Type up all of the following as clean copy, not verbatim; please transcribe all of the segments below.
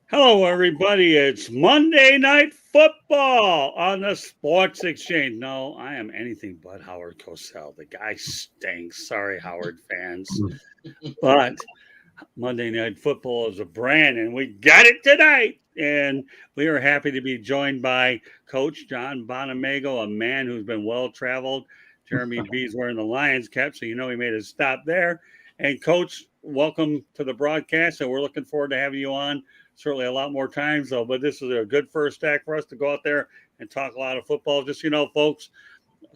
Hello, everybody. It's Monday Night Football on the Sports Exchange. No, I am anything but Howard Cosell. The guy stinks. Sorry, Howard fans. But Monday Night Football is a brand, and we got it tonight. And we are happy to be joined by Coach John Bonamego, a man who's been well-traveled. Jeremy B's wearing the Lions cap, so you know he made a stop there. And, Coach, welcome to the broadcast, and we're looking forward to having you on. Certainly a lot more times, though, but this is a good first act for us to go out there and talk a lot of football. Just, you know, folks,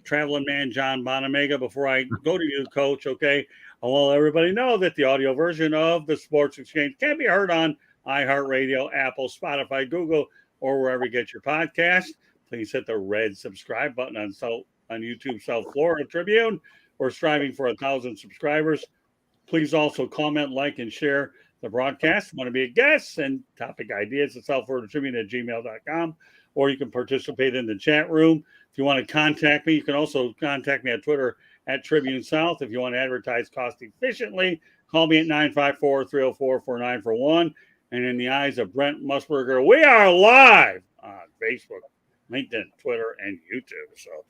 traveling man John Bonamega, before I go to you, Coach, okay, I want to let everybody know that the audio version of the Sports Exchange can be heard on iHeartRadio, Apple, Spotify, Google, or wherever you get your podcast. Please hit the red subscribe button on YouTube South Florida Tribune. We're striving for 1,000 subscribers. Please also comment, like, and share the broadcast. Want to be a guest and topic ideas at southfloridatribune@gmail.com, or you can participate in the chat room. If you want to contact me, you can also contact me at Twitter at Tribune South. If you want to advertise cost efficiently, call me at 954-304-4941. And in the eyes of Brent Musburger, we are live on Facebook, LinkedIn, Twitter, and YouTube. So,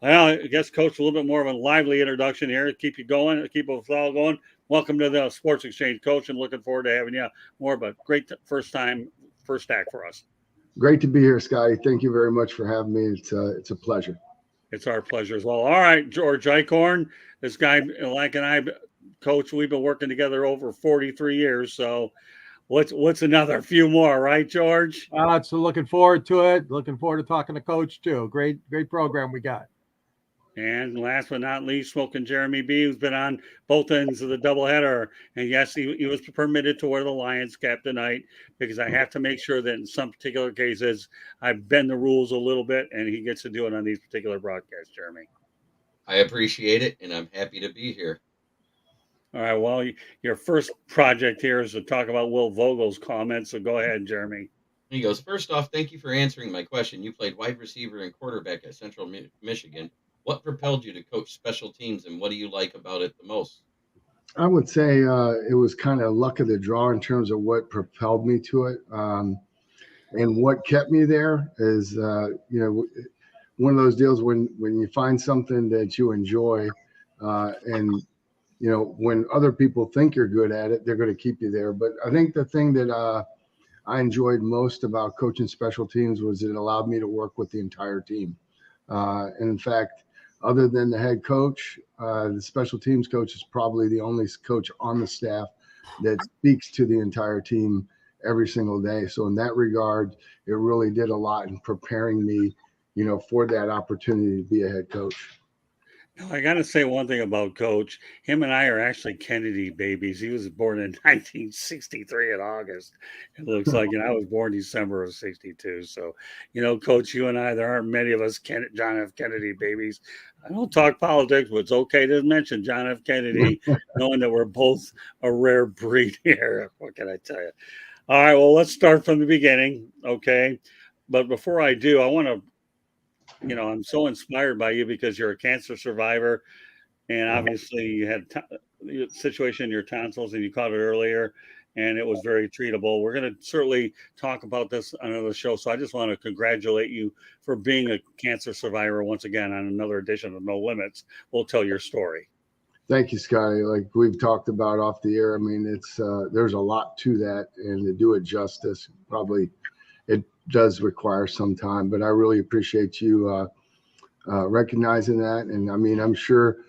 well, I guess, Coach, a little bit more of a lively introduction here. Keep you going, keep us all going. Welcome to the Sports Exchange, Coach, and looking forward to having you more of a great first act for us. Great to be here, Scotty. Thank you very much for having me. It's a pleasure. It's our pleasure as well. All right, George Eichhorn, this guy, like and I, Coach, we've been working together over 43 years. So what's another few more, right, George? So looking forward to it. Looking forward to talking to Coach, too. Great program we got. And last but not least, Smoking Jeremy B, who's been on both ends of the doubleheader. And yes, he was permitted to wear the Lions cap tonight because I have to make sure that in some particular cases I bend the rules a little bit, and he gets to do it on these particular broadcasts, Jeremy. I appreciate it, and I'm happy to be here. All right, well, your first project here is to talk about Will Vogel's comments, so go ahead, Jeremy. He goes, first off, thank you for answering my question. You played wide receiver and quarterback at Central Michigan. What propelled you to coach special teams, and what do you like about it the most? I would say it was kind of luck of the draw in terms of what propelled me to it. And what kept me there is, one of those deals when you find something that you enjoy and, when other people think you're good at it, they're going to keep you there. But I think the thing that I enjoyed most about coaching special teams was it allowed me to work with the entire team. And in fact, other than the head coach, the special teams coach is probably the only coach on the staff that speaks to the entire team every single day. So in that regard, it really did a lot in preparing me, for that opportunity to be a head coach. Now, I got to say one thing about Coach. Him and I are actually Kennedy babies. He was born in 1963 in August. It looks like, I was born December of 62. So, Coach, you and I, there aren't many of us John F. Kennedy babies. I don't talk politics, but it's okay to mention John F. Kennedy, knowing that we're both a rare breed here. What can I tell you? All right, well, let's start from the beginning, okay? But before I do, I want to, I'm so inspired by you because you're a cancer survivor, and obviously you had a situation in your tonsils, and you caught it earlier, and it was very treatable. We're going to certainly talk about this on another show, so I just want to congratulate you for being a cancer survivor once again on another edition of No Limits. We'll tell your story. Thank you, Scotty. Like we've talked about off the air, I mean, it's there's a lot to that, and to do it justice, probably it does require some time, but I really appreciate you recognizing that. And I mean, I'm sure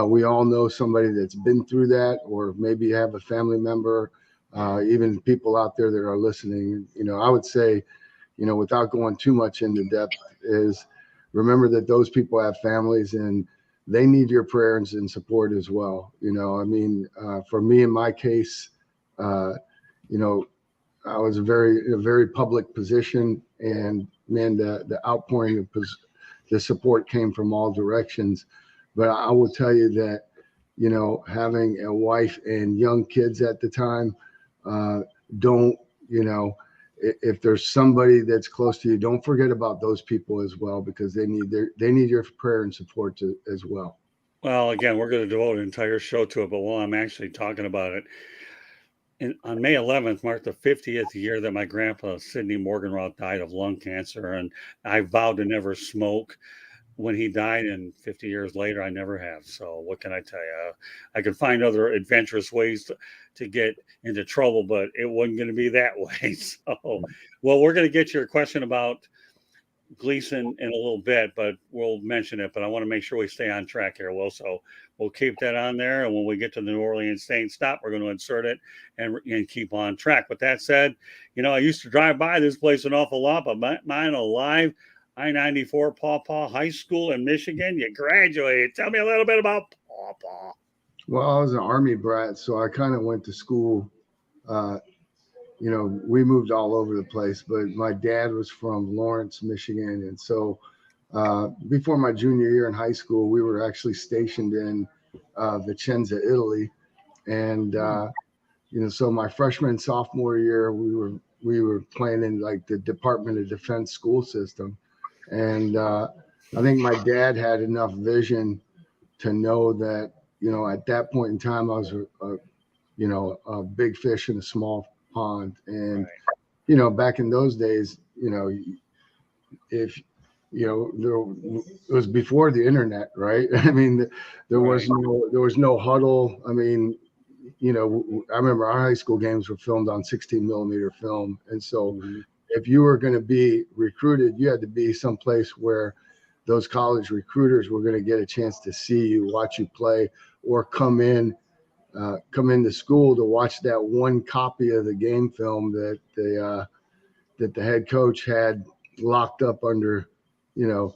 we all know somebody that's been through that, or maybe you have a family member, even people out there that are listening. I would say, without going too much into depth, is remember that those people have families and they need your prayers and support as well. I mean, for me, in my case, I was in a very public position, and man, the outpouring of the support came from all directions. But I will tell you that, you know, having a wife and young kids at the time, don't, you know, if there's somebody that's close to you, don't forget about those people as well, because they need your prayer and support as well. Well, again, we're going to devote an entire show to it, but while I'm actually talking about it, on May 11th marked the 50th year that my grandpa, Sidney Morganroth, died of lung cancer, and I vowed to never smoke when he died, and 50 years later, I never have. So what can I tell you? I could find other adventurous ways to get into trouble, but it wasn't going to be that way. So, well, we're going to get your question about Gleason in a little bit, but we'll mention it. But I want to make sure we stay on track here, Will. So we'll keep that on there. And when we get to the New Orleans Saints stop, we're going to insert it and keep on track. With that said, you know, I used to drive by this place an awful lot, but mine alive. I-94 Paw Paw High School in Michigan. You graduated. Tell me a little bit about Paw Paw. Well, I was an Army brat, so I kind of went to school. You know, we moved all over the place, but my dad was from Lawrence, Michigan. And so before my junior year in high school, we were actually stationed in Vicenza, Italy. And, you know, so my freshman and sophomore year, we were playing in like the Department of Defense school system. And I think my dad had enough vision to know that, you know, at that point in time, I was you know, a big fish in a small pond. And, Right. you know, back in those days, you know, if, you know, it was before the internet, right? I mean, there was no huddle. I mean, you know, I remember our high school games were filmed on 16 millimeter film. And so if you were going to be recruited, you had to be someplace where those college recruiters were going to get a chance to see you, watch you play, or come into school to watch that one copy of the game film that the head coach had locked up under, you know,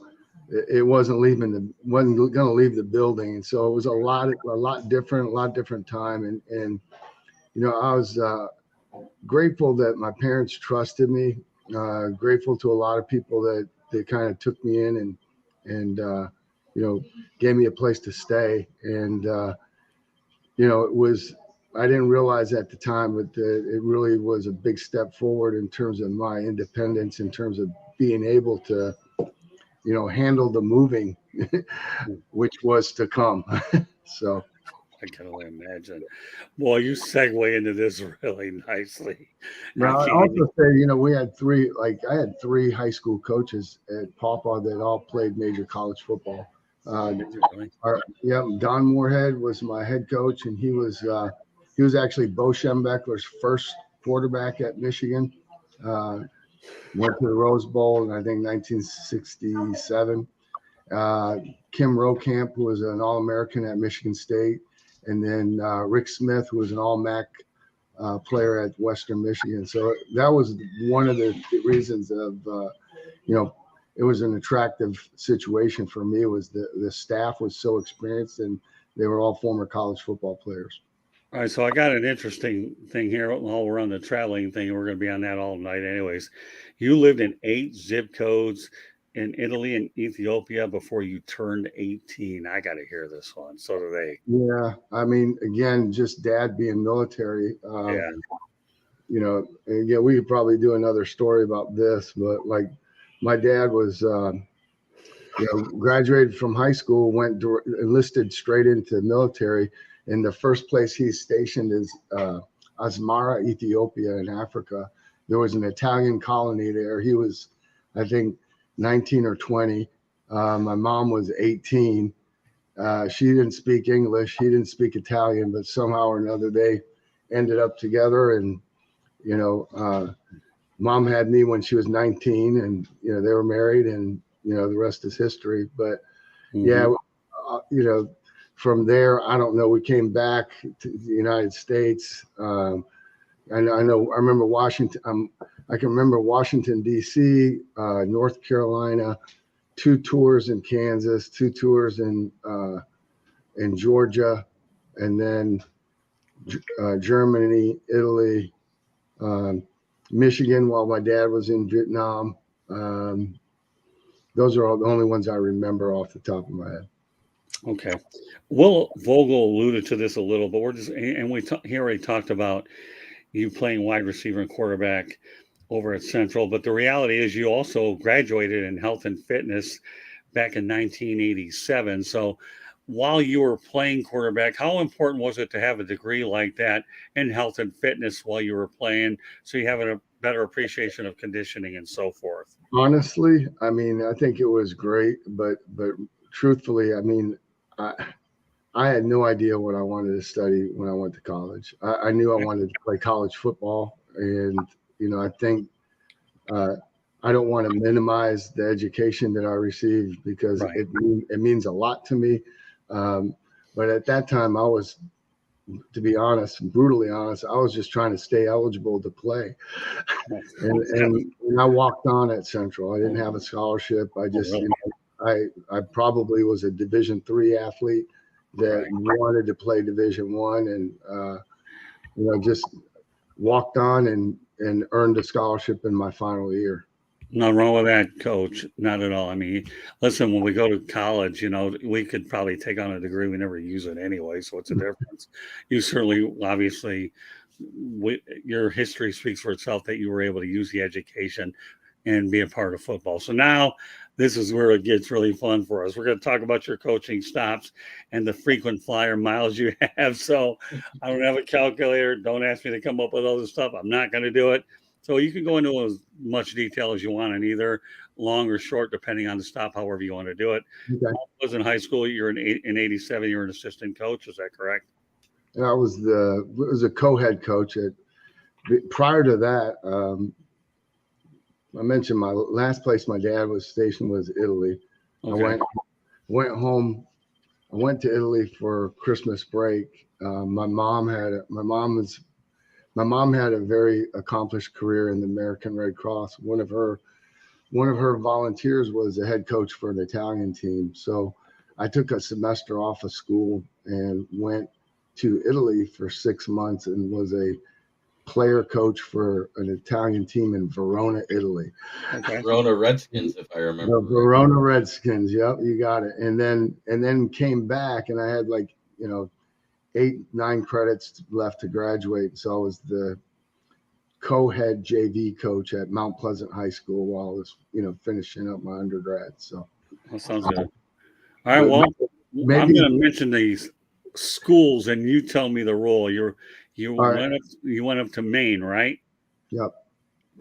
it wasn't going to leave the building. And so it was a lot different time. And, you know, I was grateful that my parents trusted me, grateful to a lot of people that they kind of took me in and you know, gave me a place to stay. And, you know, I didn't realize at the time, but it really was a big step forward in terms of my independence, in terms of being able to, you know, handle the moving, which was to come. So I can only imagine. Boy, you segue into this really nicely. now I also say, you know, I had three high school coaches at Pawpaw that all played major college football. Don Moorhead was my head coach, and he was actually Bo Schembechler's first quarterback at Michigan. Went to the Rose Bowl in, I think, 1967. Kim Rokamp, who was an All-American at Michigan State, and then Rick Smith, who was an All-MAC player at Western Michigan. So that was one of the reasons of, you know, it was an attractive situation for me. Was the staff was so experienced, and they were all former college football players. All right, so I got an interesting thing here while we're on the traveling thing. We're going to be on that all night anyways. You lived in 8 zip codes in Italy and Ethiopia before you turned 18. I got to hear this one. So do they. Yeah. I mean, again, just dad being military. Yeah. You know, and yeah, we could probably do another story about this, but like my dad was, you know, graduated from high school, enlisted straight into the military. And the first place he's stationed is Asmara, Ethiopia in Africa. There was an Italian colony there. He was, I think, 19 or 20. My mom was 18. She didn't speak English. He didn't speak Italian, but somehow or another they ended up together. And, you know, mom had me when she was 19, and, you know, they were married, and, you know, the rest is history. But yeah, you know, from there, I don't know. We came back to the United States. I remember Washington. I can remember Washington, D.C., North Carolina, 2 tours in Kansas, 2 tours in Georgia, and then Germany, Italy, Michigan while my dad was in Vietnam. those are all the only ones I remember off the top of my head. Okay. Will Vogel alluded to this a little, but he already talked about you playing wide receiver and quarterback over at Central. But the reality is you also graduated in health and fitness back in 1987. So while you were playing quarterback, how important was it to have a degree like that in health and fitness while you were playing, so you have a better appreciation of conditioning and so forth? Honestly, I mean, I think it was great, but truthfully, I mean, I had no idea what I wanted to study when I went to college. I knew I wanted to play college football, and I think I don't want to minimize the education that I received because Right. it means a lot to me. But at that time, I was, to be honest, brutally honest, I was just trying to stay eligible to play. And I walked on at Central. I didn't have a scholarship. I just, really? I probably was a Division III athlete that wanted to play Division I, and just walked on and earned a scholarship in my final year. Nothing wrong with that, Coach. Not at all. I mean, listen, when we go to college, we could probably take on a degree. We never use it anyway. So what's the difference? You certainly, obviously, your history speaks for itself that you were able to use the education and be a part of football. So now this is where it gets really fun for us. We're going to talk about your coaching stops and the frequent flyer miles you have. So I don't have a calculator. Don't ask me to come up with all this stuff. I'm not going to do it. So you can go into as much detail as you want on either long or short, depending on the stop, however you want to do it. Okay. I was in high school. You're in 87. You're an assistant coach. Is that correct? I was a co-head coach prior to that. I mentioned my last place my dad was stationed was Italy. Okay. I went home. I went to Italy for Christmas break. My mom had a very accomplished career in the American Red Cross. One of her volunteers was a head coach for an Italian team. So I took a semester off of school and went to Italy for 6 months and was a player coach for an Italian team in Verona, Italy. Okay. Verona Redskins, if I remember. The Verona Redskins. Yep, you got it. And then came back, and I had 8-9 credits left to graduate. So I was the co-head JV coach at Mount Pleasant High School while I was, finishing up my undergrad. So that sounds good. All right. Well, I'm going to mention these schools, and you tell me the role. You went up to Maine, right? Yep.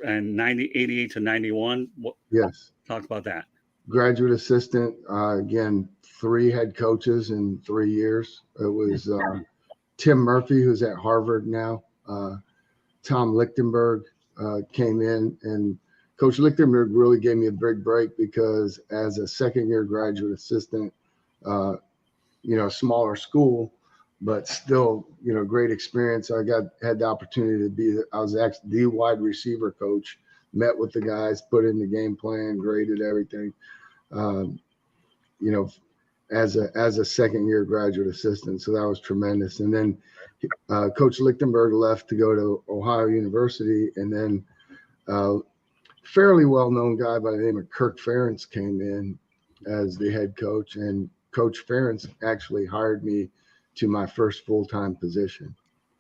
And 88 to 91. Yes. Talk about that. Graduate assistant. Again, 3 head coaches in 3 years. It was Tim Murphy, who's at Harvard now. Tom Lichtenberg came in, and Coach Lichtenberg really gave me a big break because as a second-year graduate assistant, smaller school, but still, great experience. I had the opportunity I was actually the wide receiver coach, met with the guys, put in the game plan, graded everything, as a second-year graduate assistant. So that was tremendous. And then Coach Lichtenberg left to go to Ohio University, and then fairly well-known guy by the name of Kirk Ferentz came in as the head coach, and Coach Ferentz actually hired me to my first full-time position.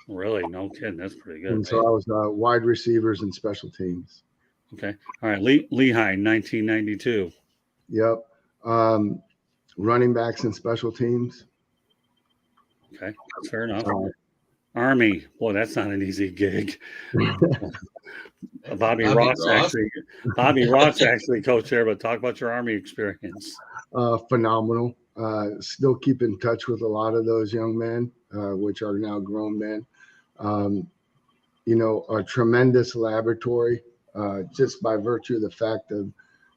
Really? No kidding. That's pretty good. And so I was wide receivers and special teams. Okay. All right. Lehigh, 1992. Yep. Running backs and special teams. Okay. That's fair enough. Army. Boy, that's not an easy gig. Bobby Ross actually coached there, but talk about your Army experience. Phenomenal. Still keep in touch with a lot of those young men, which are now grown men. A tremendous laboratory, just by virtue of the fact of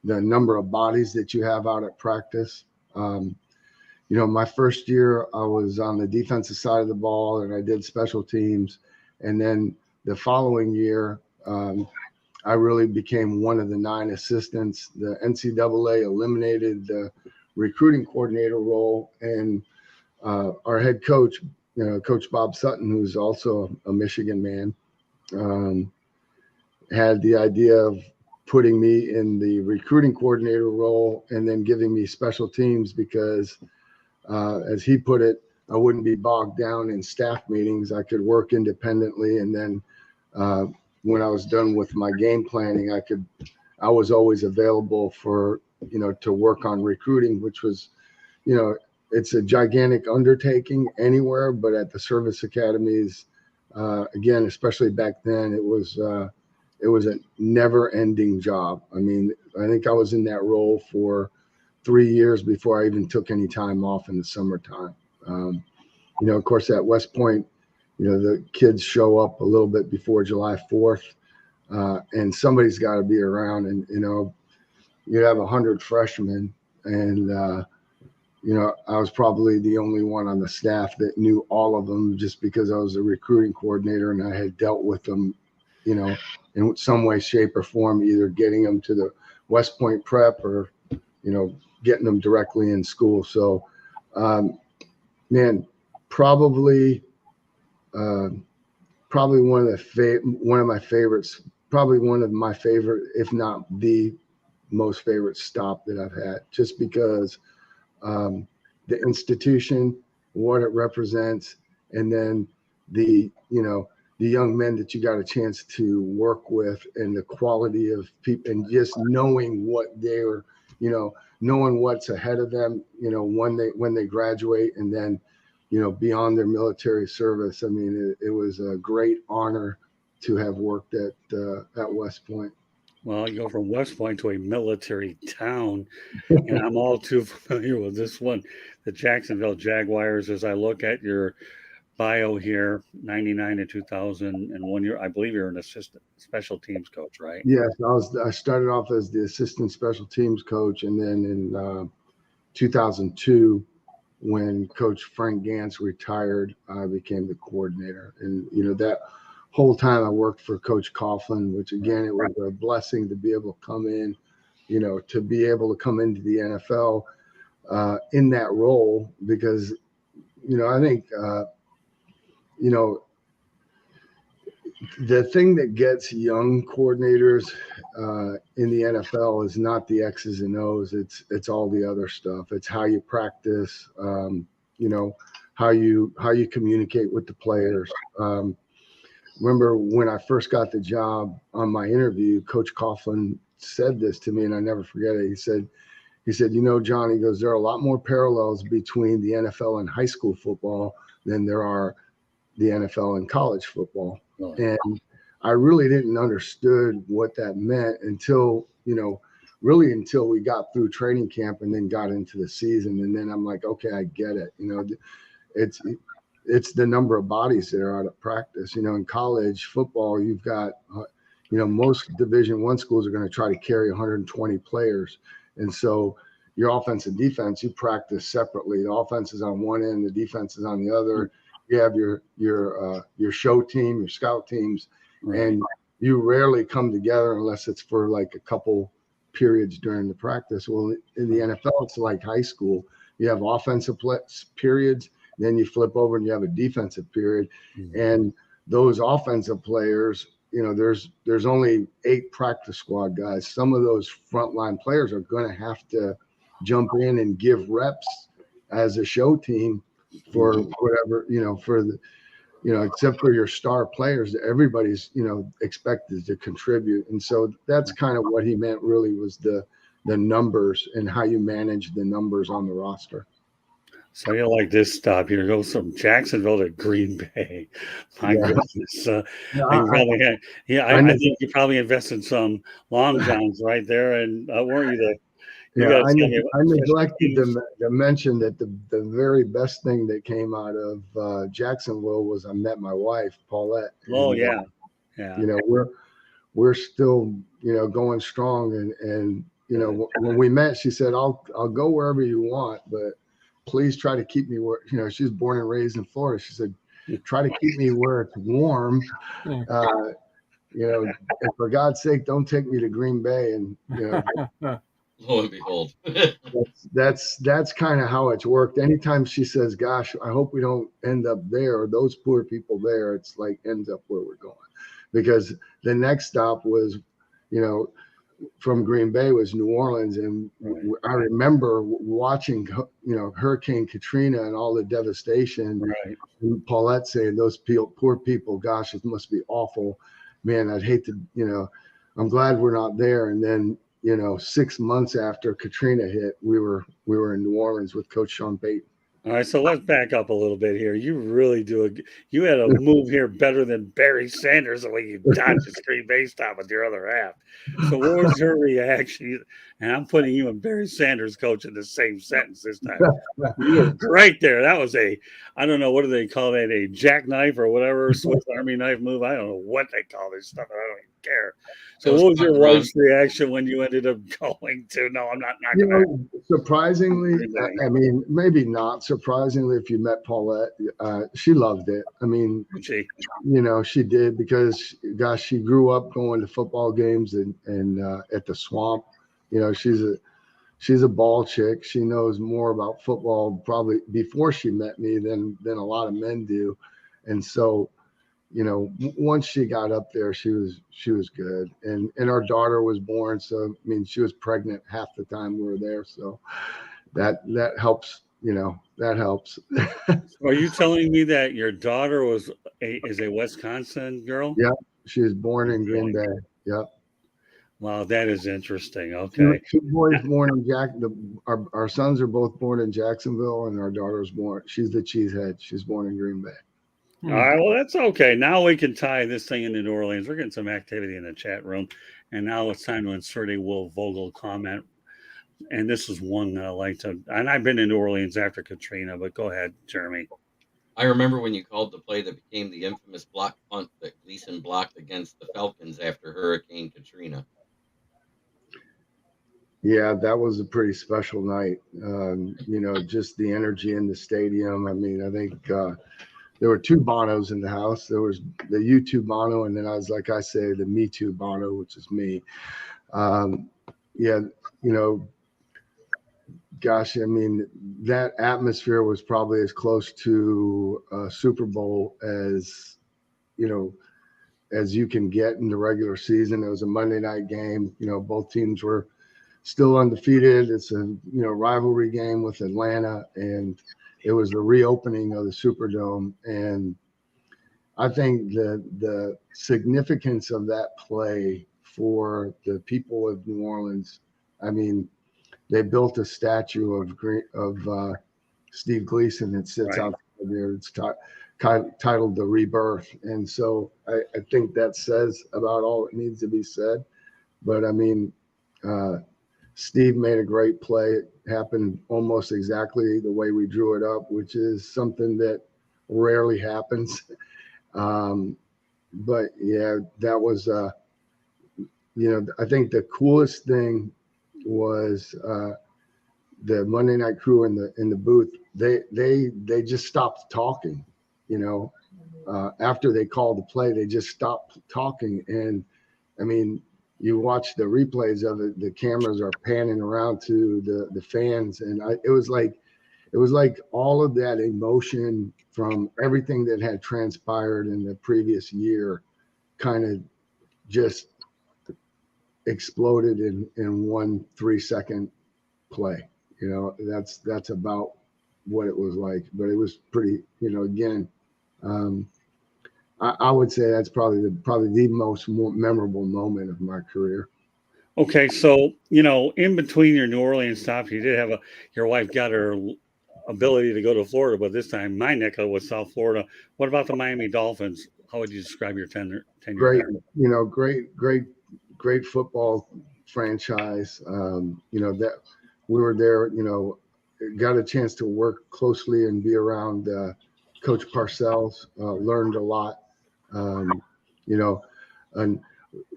the number of bodies that you have out at practice. My first year I was on the defensive side of the ball and I did special teams. And then the following year, I really became one of the 9 assistants. The NCAA eliminated the recruiting coordinator role, and our head coach, Coach Bob Sutton, who's also a Michigan man, had the idea of putting me in the recruiting coordinator role and then giving me special teams because, as he put it, I wouldn't be bogged down in staff meetings. I could work independently. And then when I was done with my game planning, I was always available for, to work on recruiting, which was, it's a gigantic undertaking anywhere, but at the service academies, again, especially back then, it was a never-ending job. I mean, I think I was in that role for 3 years before I even took any time off in the summertime. Of course, at West Point, the kids show up a little bit before July 4th, and somebody's got to be around. And you have 100 freshmen, and I was probably the only one on the staff that knew all of them, just because I was a recruiting coordinator and I had dealt with them, in some way, shape, or form, either getting them to the West Point prep or, getting them directly in school. So, man, probably one of my favorites, probably one of my favorite, if not the most favorite stop that I've had, just because the institution, what it represents, and then the young men that you got a chance to work with, and the quality of people, and just knowing what they're, knowing what's ahead of them, when they graduate, and then, beyond their military service. I mean, it was a great honor to have worked at West Point. Well, you go from West Point to a military town, and I'm all too familiar with this one, the Jacksonville Jaguars. As I look at your bio here, 99 to 2001 year, I believe you're an assistant special teams coach, right? Yes, I started off as the assistant special teams coach, and then in 2002, when Coach Frank Gantz retired, I became the coordinator. And that whole time I worked for Coach Coughlin, which again, it was a blessing to be able to come in, to be able to come into the NFL in that role, because, I think, the thing that gets young coordinators in the NFL is not the X's and O's. It's all the other stuff. It's how you practice, how you communicate with the players. Remember when I first got the job, on my interview, Coach Coughlin said this to me, and I never forget it. He said, John, he goes, there are a lot more parallels between the NFL and high school football than there are the NFL and college football. Oh. And I really didn't understood what that meant until we got through training camp and then got into the season. And then I'm like, okay, I get it. It's the number of bodies that are out of practice. In college football, you've got, most Division I schools are going to try to carry 120 players. And so your offense and defense, you practice separately. The offense is on one end, the defense is on the other. You have your show team, your scout teams, right, and you rarely come together unless it's for like a couple periods during the practice. Well, in the NFL, it's like high school. You have offensive periods, then you flip over and you have a defensive period. Mm-hmm. And those offensive players, there's only 8 practice squad guys. Some of those frontline players are going to have to jump in and give reps as a show team for whatever, except for your star players, everybody's, expected to contribute. And so that's kind of what he meant really, was the numbers and how you manage the numbers on the roster. So you like this stop here, go from Jacksonville to Green Bay. My goodness. I think you probably invested some long johns right there. And weren't you there? I neglected to mention that the very best thing that came out of Jacksonville was I met my wife, Paulette. Oh, and, yeah. We're still, going strong. And when we met, she said, I'll go wherever you want, but please try to keep me where, she was born and raised in Florida. She said, try to keep me where it's warm. And for God's sake, don't take me to Green Bay. And, lo and behold, that's kind of how it's worked. Anytime she says, gosh, I hope we don't end up there, or those poor people there, it's like ends up where we're going. Because the next stop was, from Green Bay was New Orleans, and I remember watching, Hurricane Katrina and all the devastation. Right. And Paulette saying, "Those poor people, gosh, it must be awful, man. I'd hate to, I'm glad we're not there." And then, 6 months after Katrina hit, we were in New Orleans with Coach Sean Payton. All right, so let's back up a little bit here. You really you had a move here better than Barry Sanders, the way you dodged the screen base stop with your other half. So what was your reaction? And I'm putting you and Barry Sanders coach in the same sentence this time. You were great there. That was I don't know, what do they call that? A jackknife or whatever, Swiss Army knife move. I don't know what they call this stuff. I don't even care. So what was your wife's reaction when you ended up going to, no, I'm not going to. Surprisingly, I mean, maybe not surprisingly, if you met Paulette, she loved it. I mean, she did, because, gosh, she grew up going to football games and at the Swamp. She's a ball chick. She knows more about football probably before she met me than a lot of men do. And so, once she got up there, she was good. And our daughter was born. So, I mean, she was pregnant half the time we were there. So that helps, that helps. Are you telling me that your daughter is a Wisconsin girl? Yeah. She was born in Green Bay. Yep. Wow, that is interesting. Okay. Two boys born in our sons are both born in Jacksonville, and our daughter's born. She's the cheesehead. She's born in Green Bay. All right, well, that's okay. Now we can tie this thing into New Orleans. We're getting some activity in the chat room. And now it's time to insert a Will Vogel comment. And this is one that I like to, and I've been in New Orleans after Katrina, but go ahead, Jeremy. I remember when you called the play that became the infamous block punt that Gleason blocked against the Falcons after Hurricane Katrina. Yeah, that was a pretty special night. Just the energy in the stadium. I mean, I think there were two Bonos in the house. There was the U2 Bono, and then like I say, the Me Too Bono, which is me. Gosh, I mean, that atmosphere was probably as close to a Super Bowl as you can get in the regular season. It was a Monday night game. Both teams were still undefeated. It's a rivalry game with Atlanta, and it was the reopening of the Superdome. And I think the significance of that play for the people of New Orleans, I mean, they built a statue of Steve Gleason that sits out there. It's titled The Rebirth. And so I think that says about all that needs to be said. But I mean, Steve made a great play. It happened almost exactly the way we drew it up, which is something that rarely happens. But yeah, that was, I think the coolest thing was the Monday Night Crew in the booth. They just stopped talking. After they called the play, they just stopped talking. And I mean, you watch the replays of it, the cameras are panning around to the fans, and it was like all of that emotion from everything that had transpired in the previous year kind of just exploded in 1 3-second play. That's about what it was like. But it was pretty, again, I would say that's probably the most memorable moment of my career. Okay, so in between your New Orleans stops, you did have your wife got her ability to go to Florida, but this time my neck was South Florida. What about the Miami Dolphins? How would you describe your tenure great, there? Great football franchise. That we were there. Got a chance to work closely and be around Coach Parcells. Learned a lot. And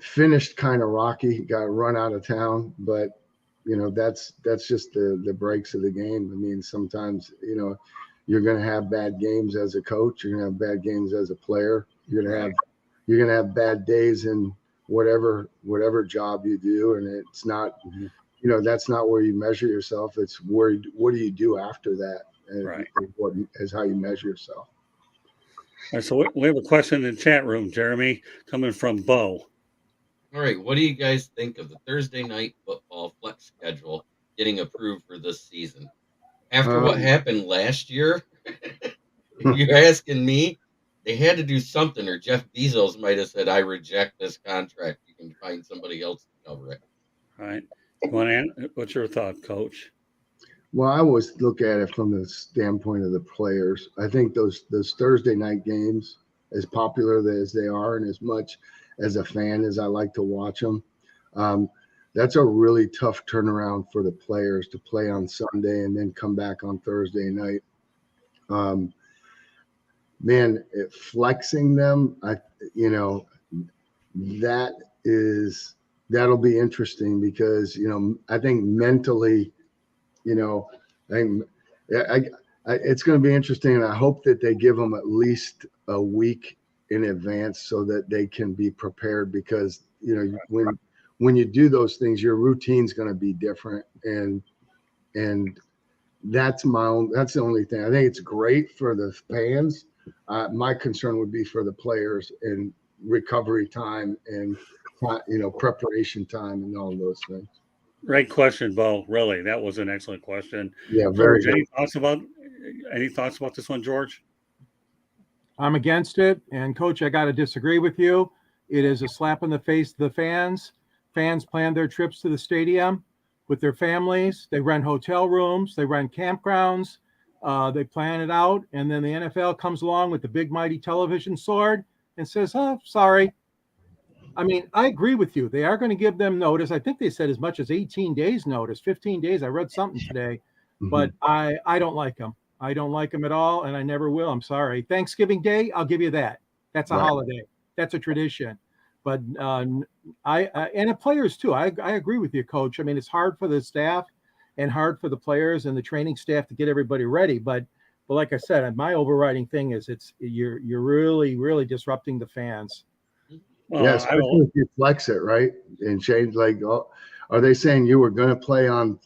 finished kind of rocky, got run out of town, but that's just the breaks of the game. I mean, sometimes you're going to have bad games as a coach, you're going to have bad games as a player, you're going to have bad days in whatever job you do, and it's not that's not where you measure yourself. It's what do you do after that, right? What is how you measure yourself. All right, so we have a question in the chat room, Jeremy, coming from Bo. All right, what do you guys think of the Thursday night football flex schedule getting approved for this season? After what Um, happened last year, if you're asking me, they had to do something, or Jeff Bezos might have said, "I reject this contract. You can find somebody else to cover it." Right? What's your thought, Coach? well, I always look at it from the standpoint of the players. I think those Thursday night games, as popular as they are, and as much as a fan as I like to watch them, um, that's a really tough turnaround for the players to play on Sunday and then come back on Thursday night. Um, man, flexing them, you know, that is that'll be interesting because I think mentally, you know, I think it's going to be interesting, and I hope that they give them at least a week in advance so that they can be prepared because when you do those things, your routine's going to be different, and that's that's the only thing. I think it's great for the fans. My concern would be for the players and recovery time and preparation time and all those things. Great question, Bo. Really, that was an excellent question. Yeah, very George, good. any thoughts about this one, George? I'm against it. And Coach, I got to disagree with you. It is a slap in the face to the fans. Fans plan their trips to the stadium with their families. They rent hotel rooms. They rent campgrounds. They plan it out. And then the NFL comes along with the big, mighty television sword and says, oh, sorry. I mean, I agree with you. They are going to give them notice. I think they said as much as 18 days notice, 15 days. I read something today, but I don't like them. I don't like them at all, and I never will. I'm sorry. Thanksgiving Day, I'll give you that. That's a holiday. That's a tradition. But and the players too. I agree with you, Coach. I mean, it's hard for the staff and hard for the players and the training staff to get everybody ready. But like I said, my overriding thing is you're really disrupting the fans. Well, yeah, especially if you flex it, right? And change are they saying you were going to play on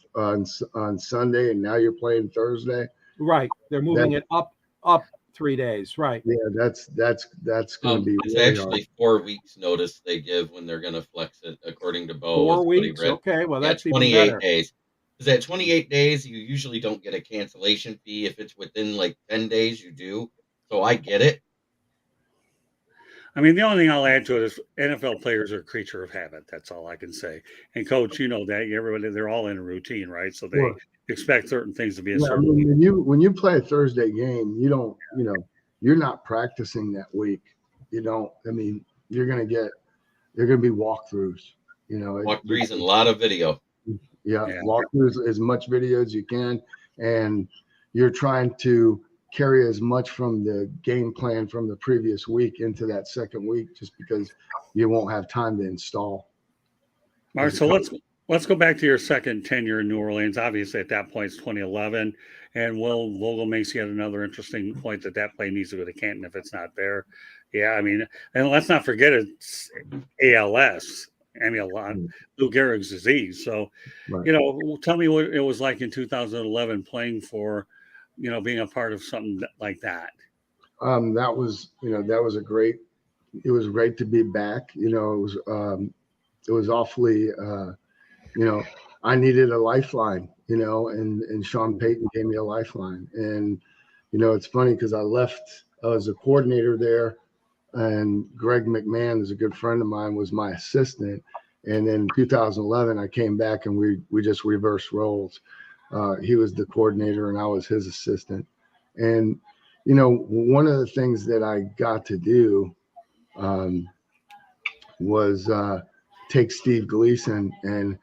Sunday and now you're playing Thursday? Right. They're moving it up 3 days. Right. Yeah, that's going to be It's really actually 4 weeks notice they give when they're going to flex it, according to Bo. 4 weeks. Okay. Well, that's even 28 better. days. Because at 28 days, you usually don't get a cancellation fee. If it's within like 10 days, you do. So I get it. I mean, the only thing I'll add to it is NFL players are a creature of habit. That's all I can say. And Coach, you know that everybody, they're all in a routine, right? So they expect certain things to be a certain way. When you play a Thursday game, you're not practicing that week. You don't. I mean, they're going to be walkthroughs. Walkthroughs and a lot of video. Yeah, walkthroughs as much video as you can, and you're trying to carry as much from the game plan from the previous week into that second week, just because you won't have time to install. All right, so let's go back to your second tenure in New Orleans. Obviously, at that point, it's 2011, and Vogel makes yet another interesting point that play needs to go to Canton if it's not there. Yeah, I mean, and let's not forget it's ALS. I mean, Lou Gehrig's disease. So, tell me what it was like in 2011 playing for, being a part of something like that. That was it was great to be back. It was awfully, I needed a lifeline, and Sean Payton gave me a lifeline. And, it's funny because I was a coordinator there, and Greg McMahon is a good friend of mine, was my assistant. And in 2011, I came back and we just reversed roles. He was the coordinator and I was his assistant. And, one of the things that I got to do was take Steve Gleason. And,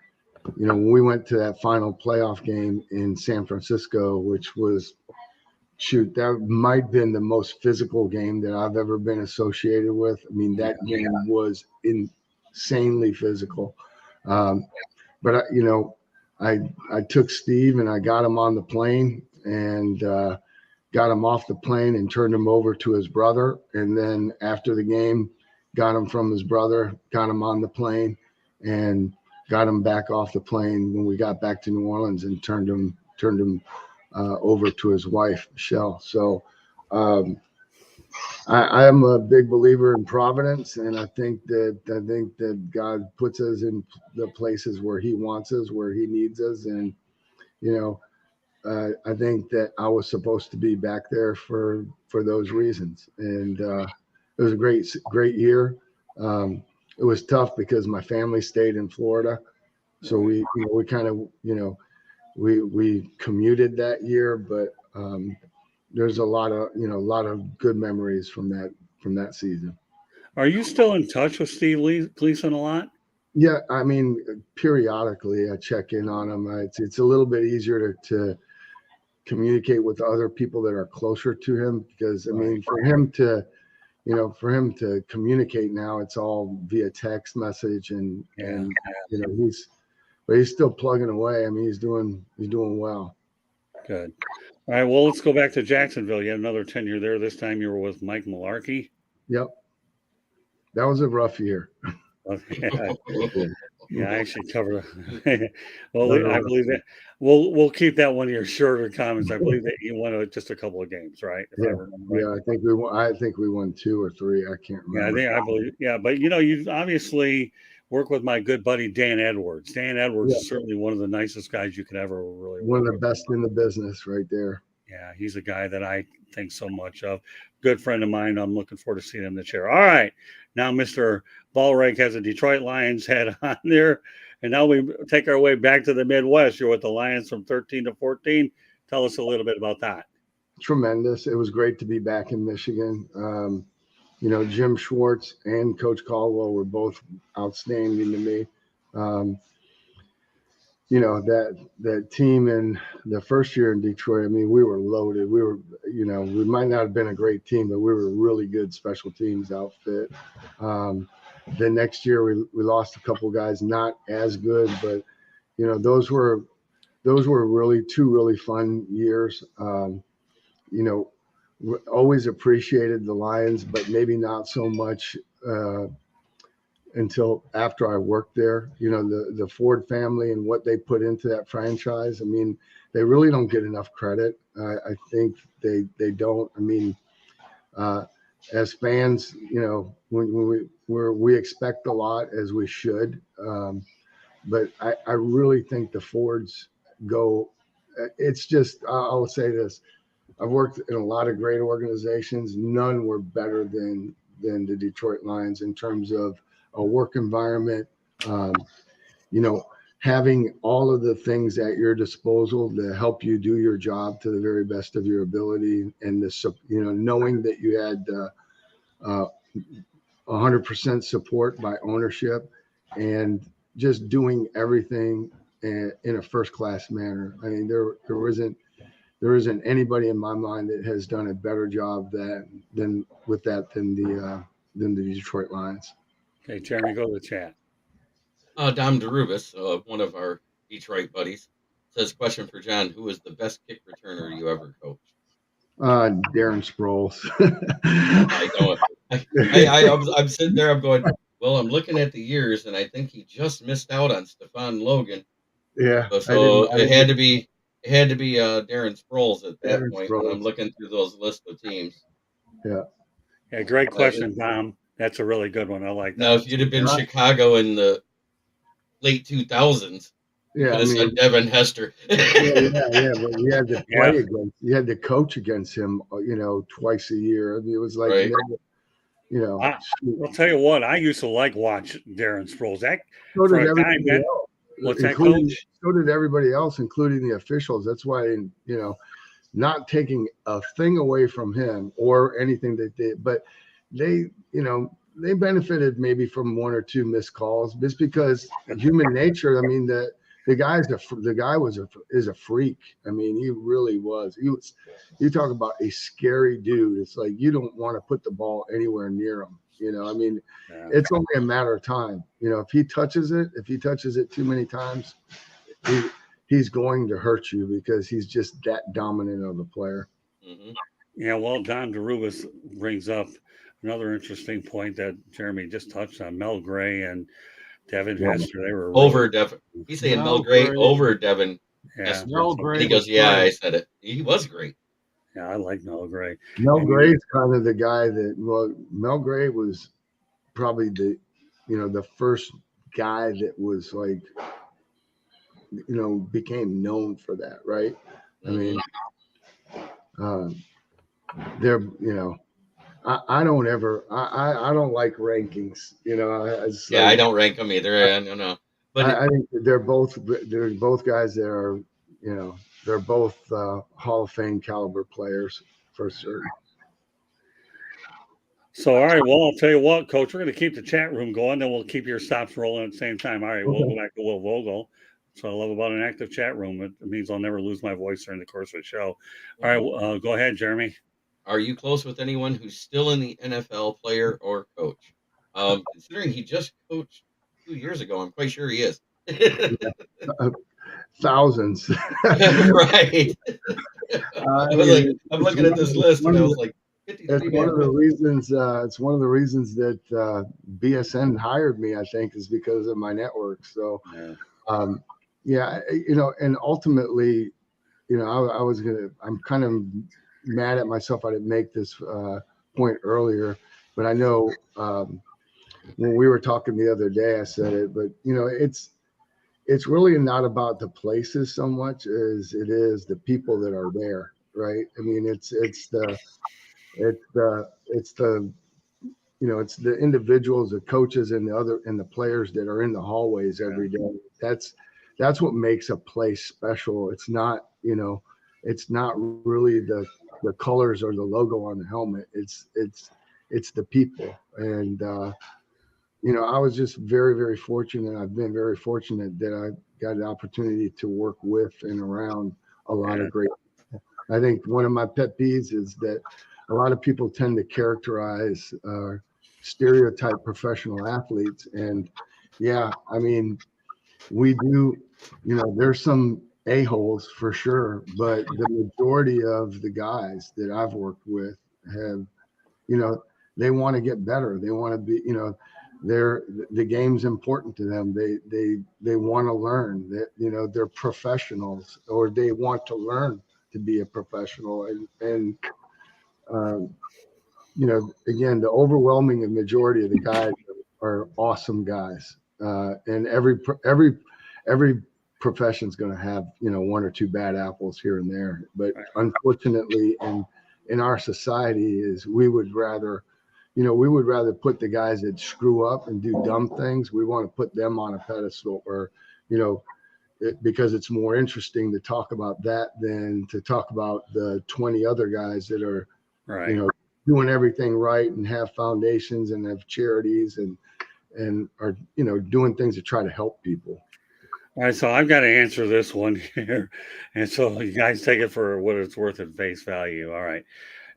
when we went to that final playoff game in San Francisco, which was, that might have been the most physical game that I've ever been associated with. I mean, that game was insanely physical. But I took Steve and I got him on the plane and got him off the plane and turned him over to his brother. And then after the game, got him from his brother, got him on the plane, and got him back off the plane when we got back to New Orleans and turned him over to his wife, Michelle. So, I am a big believer in providence, and I think that God puts us in the places where He wants us, where He needs us, and you know, I think that I was supposed to be back there for those reasons, and it was a great year. It was tough because my family stayed in Florida, so we kind of we commuted that year, but there's a lot of good memories from that season. Are you still in touch with Steve Gleason a lot? Yeah, I mean, periodically I check in on him. It's a little bit easier to communicate with other people that are closer to him because I mean, for him to communicate now, it's all via text message and he's still plugging away. I mean, he's doing well. Good. All right. Well, let's go back to Jacksonville. You had another tenure there. This time you were with Mike Malarkey. Yep. That was a rough year. Yeah, I actually covered. Well, I believe that we'll keep that one of your shorter comments. I believe that you won just a couple of games, right? If I remember right. Yeah, I think we won 2 or 3. I can't remember. Yeah, I believe. Yeah, but you obviously work with my good buddy Dan Edwards. Dan Edwards is certainly one of the nicest guys you could ever really work one of the with. best in the business, right there. Yeah, he's a guy that I think so much of. Good friend of mine. I'm looking forward to seeing him in the chair. All right. Now, Mr. Ballrake has a Detroit Lions hat on there. And now we take our way back to the Midwest. You're with the Lions from 13 to 14. Tell us a little bit about that. Tremendous. It was great to be back in Michigan. Jim Schwartz and Coach Caldwell were both outstanding to me. That team in the first year in Detroit, I mean, we were loaded. We were, we might not have been a great team, but we were a really good special teams outfit. The next year we lost a couple guys, not as good, but those were really 2 really fun years. Always appreciated the Lions, but maybe not so much until after I worked there. The Ford family and what they put into that franchise. I mean, they really don't get enough credit. I think they don't. I mean, as fans, when we expect a lot, as we should. But I really think the Fords go. It's just I'll say this. I've worked in a lot of great organizations. None were better than the Detroit Lions in terms of a work environment, having all of the things at your disposal to help you do your job to the very best of your ability, and knowing that you had 100% support by ownership, and just doing everything in a first-class manner. I mean, there isn't anybody in my mind that has done a better job than the Detroit Lions. Okay, Jeremy, go to the chat. Dom DeRubis, one of our Detroit buddies, says, question for John, who is the best kick returner you ever coached? Darren Sproles. I don't. I'm sitting there, I'm going, well, I'm looking at the years, and I think he just missed out on Stephon Logan. Yeah. So it had to be Darren Sproles at that Darren point Sproles. when I'm looking through those list of teams. Yeah. Yeah, great question, Tom. That's a really good one. I like that. Now, if you'd have been Chicago in the late 2000s, you could have said Devin Hester. But you had to play against, you had to coach against him, twice a year. I mean, it was like, Right. I'll tell you what, I used to watch Darren Sproles. So did everybody else. What's that, Coach? So did everybody else, including the officials. That's why, not taking a thing away from him or anything that they, but they benefited maybe from 1 or 2 missed calls just because human nature. I mean, the guy is a freak. I mean, he really was. You talk about a scary dude. It's like you don't want to put the ball anywhere near him. It's only a matter of time. If he touches it too many times, he's going to hurt you because he's just that dominant of a player. Mm-hmm. Yeah, well, Don DeRubis brings up another interesting point that Jeremy just touched on. Mel Gray and Devin Hester, they were over Devin. He's saying Mel Gray over Devin Hester. Mel Gray. And he goes, I said it. He was great. Yeah, I like Mel Gray. Mel And Gray's kind of the guy that, well, Mel Gray was probably the first guy that was like, became known for that, right? I mean, um, they're, I don't ever, I don't like rankings, it's Yeah, I like, don't rank them either. I don't know. But I think they're both guys that are, they're both Hall of Fame caliber players for certain. so, all right. Well, I'll tell you what, Coach. We're going to keep the chat room going, then we'll keep your stops rolling at the same time. All right, we'll go back to Will Vogel. So I love about an active chat room. It means I'll never lose my voice during the course of the show. All right, go ahead, Jeremy. are you close with anyone who's still in the NFL, player or coach? Considering he just coached 2 years ago, I'm quite sure he is. Thousands. Right. I was like, I'm looking at this list and I was like, 53 it's one man. of the reasons. It's one of the reasons that BSN hired me. I think is because of my network. So, Yeah. and ultimately, I'm kind of mad at myself. I didn't make this point earlier, but I know when we were talking the other day, I said it. But it's really not about the places so much as it is the people that are there, right? I mean, it's the it's the individuals, the coaches, and the players that are in the hallways every day. That's what makes a place special. It's not really the colors or the logo on the helmet. It's the people. And I was just very, very fortunate. I've been very fortunate that I got an opportunity to work with and around a lot of great. I think one of my pet peeves is that a lot of people tend to characterize stereotype professional athletes. And yeah, I mean, we do, there's some a-holes for sure, but the majority of the guys that I've worked with have, they want to get better. They want to be, the game's important to them. They want to learn that, they're professionals, or they want to learn to be a professional. And again, the overwhelming majority of the guys are awesome guys. And every profession's going to have, one or two bad apples here and there. But unfortunately, in our society, we would rather put the guys that screw up and do dumb things. We want to put them on a pedestal, or, because it's more interesting to talk about that than to talk about the 20 other guys that are, doing everything right and have foundations and have charities and are, doing things to try to help people. All right, so I've got to answer this one here. And so you guys take it for what it's worth at face value. All right.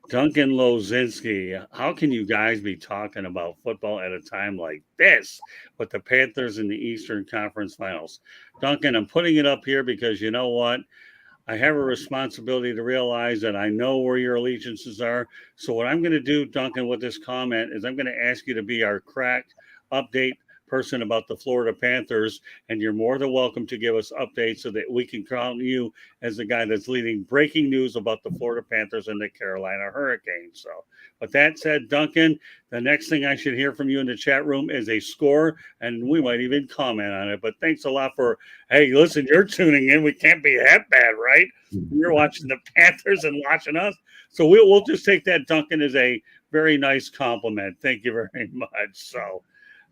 Duncan Lozinski, how can you guys be talking about football at a time like this with the Panthers in the Eastern Conference Finals? Duncan, I'm putting it up here because you know what? I have a responsibility to realize that I know where your allegiances are. So what I'm going to do, Duncan, with this comment is I'm going to ask you to be our cracked update person about the Florida Panthers, and you're more than welcome to give us updates so that we can count you as the guy that's leading breaking news about the Florida Panthers and the Carolina Hurricanes. So with that said, Duncan, the next thing I should hear from you in the chat room is a score, and we might even comment on it. But thanks a lot for, hey, listen, you're tuning in. We can't be that bad, right? You're watching the Panthers and watching us. So we'll just take that, Duncan, as a very nice compliment. Thank you very much. So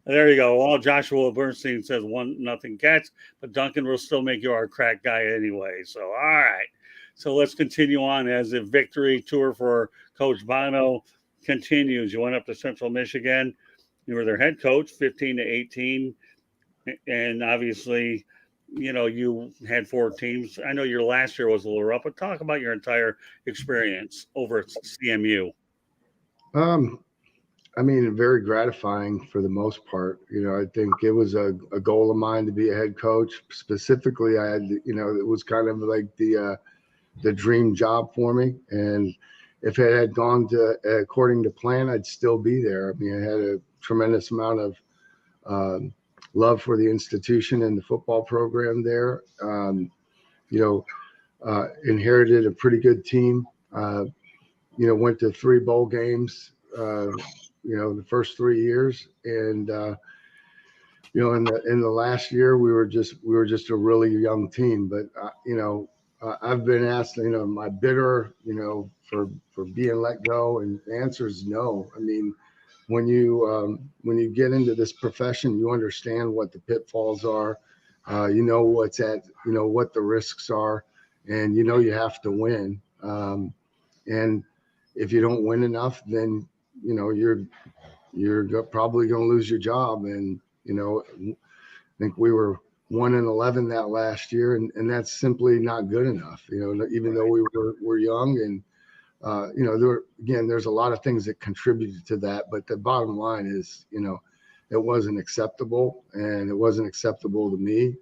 there you go. Well, Joshua Bernstein says 1-0 Cats, but Duncan will still make you our crack guy anyway. So, all right. So let's continue on as the victory tour for Coach Bono continues. You went up to Central Michigan. You were their head coach, 15-18. And obviously, you had 4 teams. I know your last year was a little rough, but talk about your entire experience over at CMU. I mean, very gratifying for the most part. I think it was a goal of mine to be a head coach. Specifically, I had, it was kind of like the dream job for me. And if it had gone according to plan, I'd still be there. I mean, I had a tremendous amount of love for the institution and the football program there. Inherited a pretty good team. went to 3 bowl games, the first 3 years. And, in the last year, we were just a really young team. But, I've been asked, am I bitter, for being let go? And the answer is no. I mean, when you get into this profession, you understand what the pitfalls are. What the risks are, and you have to win. And if you don't win enough, then you're probably going to lose your job. And I think we were 1-11 that last year, and that's simply not good enough. Even though we were young, and there's a lot of things that contributed to that, but the bottom line is, it wasn't acceptable, and it wasn't acceptable to me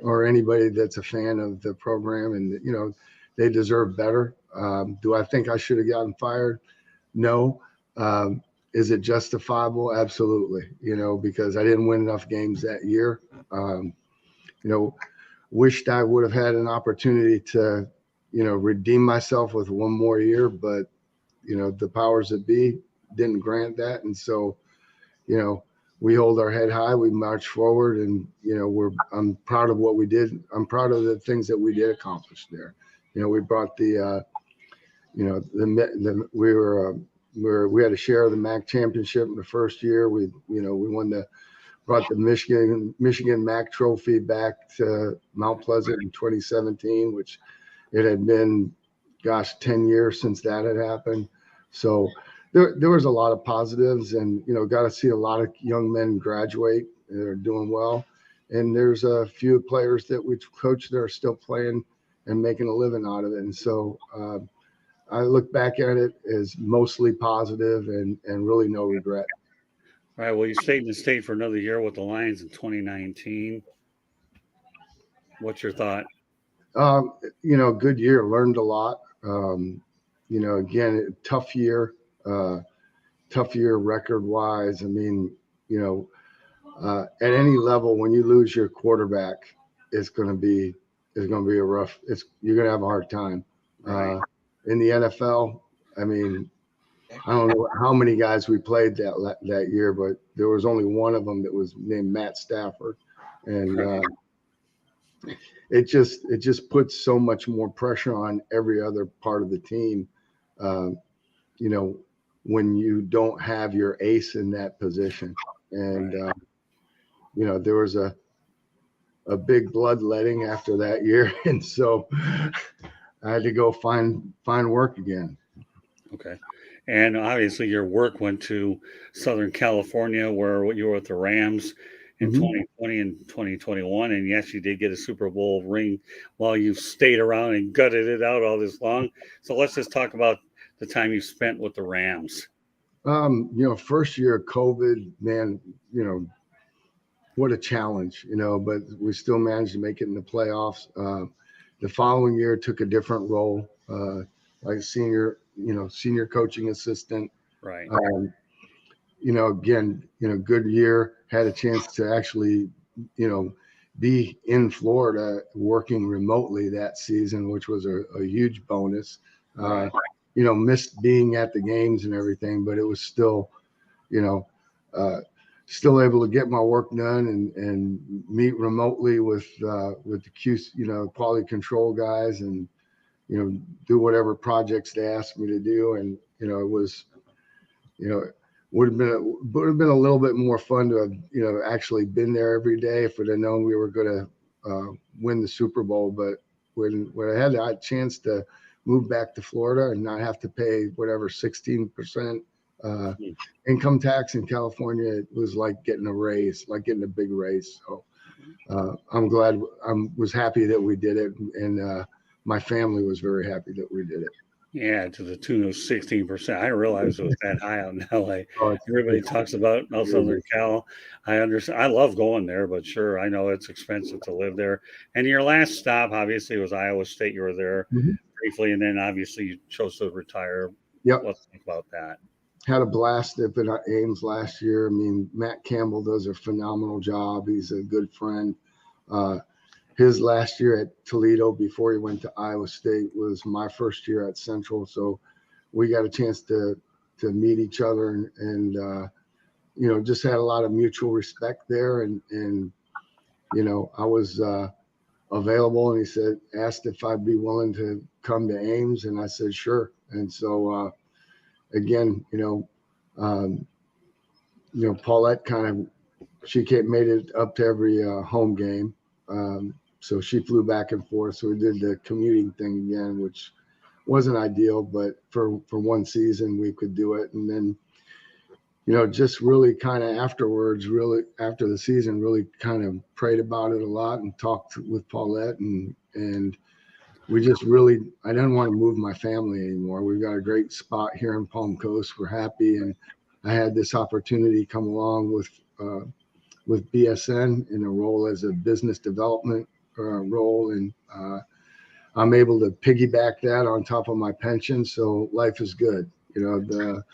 or anybody that's a fan of the program. And they deserve better. Do I think I should have gotten fired? No. Is it justifiable? Absolutely. Because I didn't win enough games that year. Wished I would have had an opportunity to, redeem myself with one more year, but, the powers that be didn't grant that. And so, we hold our head high, we march forward, and, I'm proud of what we did. I'm proud of the things that we did accomplish there. We brought we had a share of the MAC championship in the first year. We brought the Michigan MAC trophy back to Mount Pleasant in 2017, which it had been, 10 years since that had happened. So there was a lot of positives, and, got to see a lot of young men graduate. They're doing well. And there's a few players that we coached that are still playing and making a living out of it. And so I look back at it as mostly positive and really no regret. All right. Well, you stayed in the state for another year with the Lions in 2019. What's your thought? Good year. Learned a lot. Again, tough year record wise. I mean, at any level, when you lose your quarterback, it's going to be a rough. You're going to have a hard time. Right. In the NFL, I mean, I don't know how many guys we played that year, but there was only one of them that was named Matt Stafford, and it just puts so much more pressure on every other part of the team. When you don't have your ace in that position, and there was a big bloodletting after that year, and so I had to go find work again. Okay. And obviously your work went to Southern California, where you were with the Rams in 2020 and 2021. And yes, you did get a Super Bowl ring while you stayed around and gutted it out all this long. So let's just talk about the time you spent with the Rams. First year of COVID, man, what a challenge, but we still managed to make it in the playoffs. The following year took a different role, like senior coaching assistant. Right. Again, good year, had a chance to actually, be in Florida working remotely that season, which was a huge bonus. Right. Missed being at the games and everything, but it was still, still able to get my work done and meet remotely with the Q, quality control guys, and, do whatever projects they asked me to do. And, it was, would have been a little bit more fun to have, actually been there every day if we'd have known we were going to win the Super Bowl. But when I had that chance to move back to Florida and not have to pay whatever 16% income tax in California, it was like getting a raise, like getting a big raise. So I'm glad. Was happy that we did it, and my family was very happy that we did it. Yeah, to the tune of 16%. I didn't realize it was that high out in LA. Oh, Everybody talks about Southern Cal. I understand. I love going there, but sure, I know it's expensive to live there. And your last stop, obviously, was Iowa State. You were there briefly, and then obviously you chose to retire. Yep. Let's think about that. Had a blast up in Ames last year. I mean, Matt Campbell does a phenomenal job. He's a good friend. His last year at Toledo before he went to Iowa State was my first year at Central. So we got a chance to meet each other and just had a lot of mutual respect there. And I was available, and he asked if I'd be willing to come to Ames, and I said, sure. And so, again, Paulette she made it up to every home game. So she flew back and forth. So we did the commuting thing again, which wasn't ideal, but for one season we could do it. And then, just really kind of afterwards, really after the season, really kind of prayed about it a lot and talked with Paulette, and we just really, I didn't want to move my family anymore. We've got a great spot here in Palm Coast. We're happy. And I had this opportunity come along with BSN in a role as a business development role. And I'm able to piggyback that on top of my pension. So life is good. The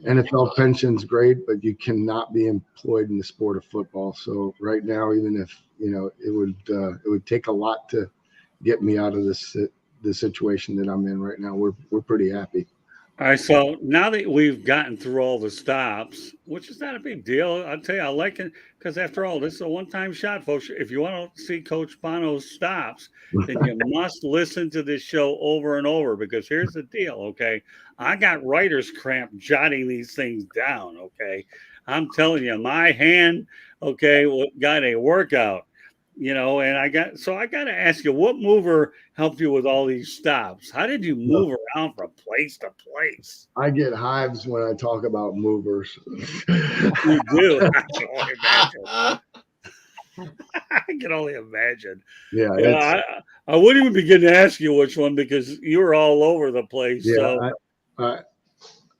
NFL pension's great, but you cannot be employed in the sport of football. So right now, even if, it would take a lot to get me out of the situation that I'm in right now, we're pretty happy. All right, so now that we've gotten through all the stops, which is not a big deal, I'll tell you, I like it because after all, this is a one-time shot, folks. If you want to see Coach Bono's stops, then you must listen to this show over and over, because here's the deal, okay? I got writer's cramp jotting these things down, okay? I'm telling you, my hand, okay, got a workout. And I got to ask you, what mover helped you with all these stops? How did you move around from place to place? I get hives when I talk about movers. You do. I can only imagine. I can only imagine. Yeah. I wouldn't even begin to ask you which one, because you were all over the place. Yeah. So.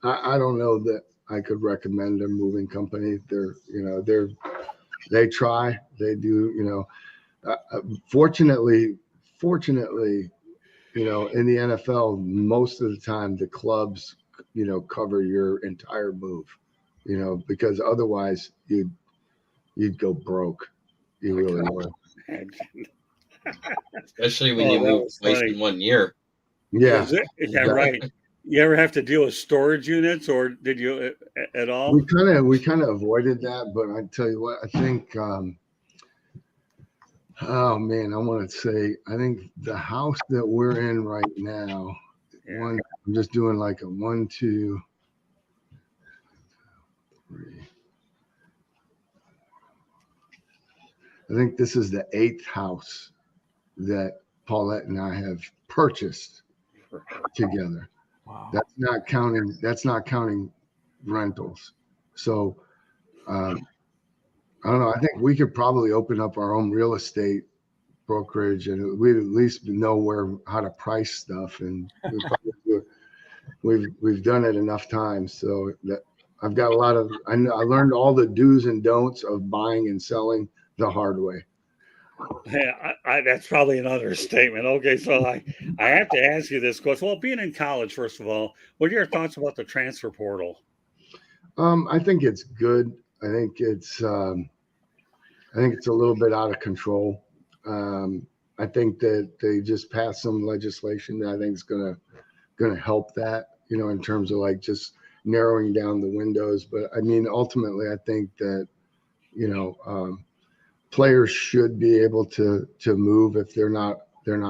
I don't know that I could recommend a moving company. They try, they do, fortunately, in the NFL, most of the time the clubs, cover your entire move, because otherwise you'd go broke. You really would. Especially when you move twice in 1 year. Yeah. Yeah, right. You ever have to deal with storage units, or did you at all? We kind of avoided that, but I tell you what, I think, oh man, I think the house that we're in right now, I'm just doing like a 1, 2, 3. I think this is the 8th house that Paulette and I have purchased together. Wow. That's not counting rentals. So I don't know. I think we could probably open up our own real estate brokerage, and we'd at least know how to price stuff. And we've done it enough times, so that I've got I learned all the do's and don'ts of buying and selling the hard way. Yeah, that's probably an understatement. Okay, so I have to ask you this question. Well, being in college, first of all, what are your thoughts about the transfer portal? I think it's good. I think it's a little bit out of control. I think that they just passed some legislation that I think is gonna help that, in terms of like just narrowing down the windows. But I mean, ultimately, I think that players should be able to move if they're not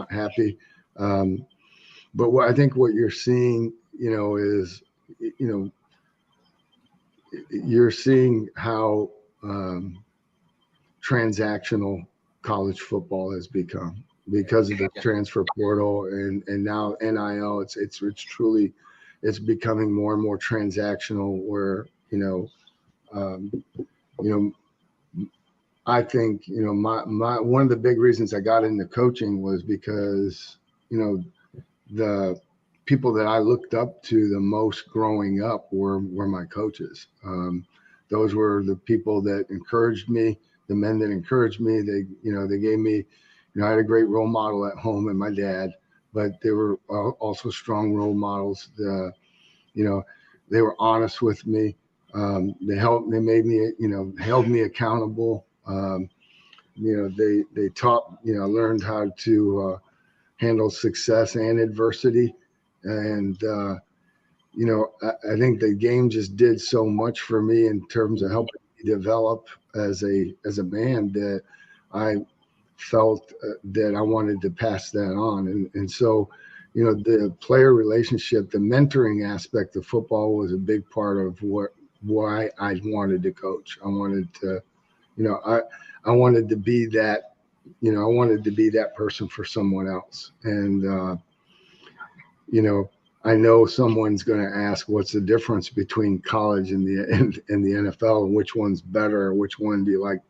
happy. But I think what you're seeing, is you're seeing how transactional college football has become because of the transfer portal and now NIL. It's becoming more and more transactional, where I think my one of the big reasons I got into coaching was because the people that I looked up to the most growing up were my coaches. Those were the people that encouraged me, the men that encouraged me. They gave me, I had a great role model at home and my dad, but they were also strong role models. They were honest with me. They made me, held me accountable. They taught, learned how to handle success and adversity. And, I think the game just did so much for me in terms of helping me develop as a man that I felt that I wanted to pass that on. And so, the player relationship, the mentoring aspect of football was a big part of why I wanted to coach. I wanted to, I wanted to be that, I wanted to be that person for someone else. And, I know someone's going to ask what's the difference between college and the NFL, and which one's better, which one do you like?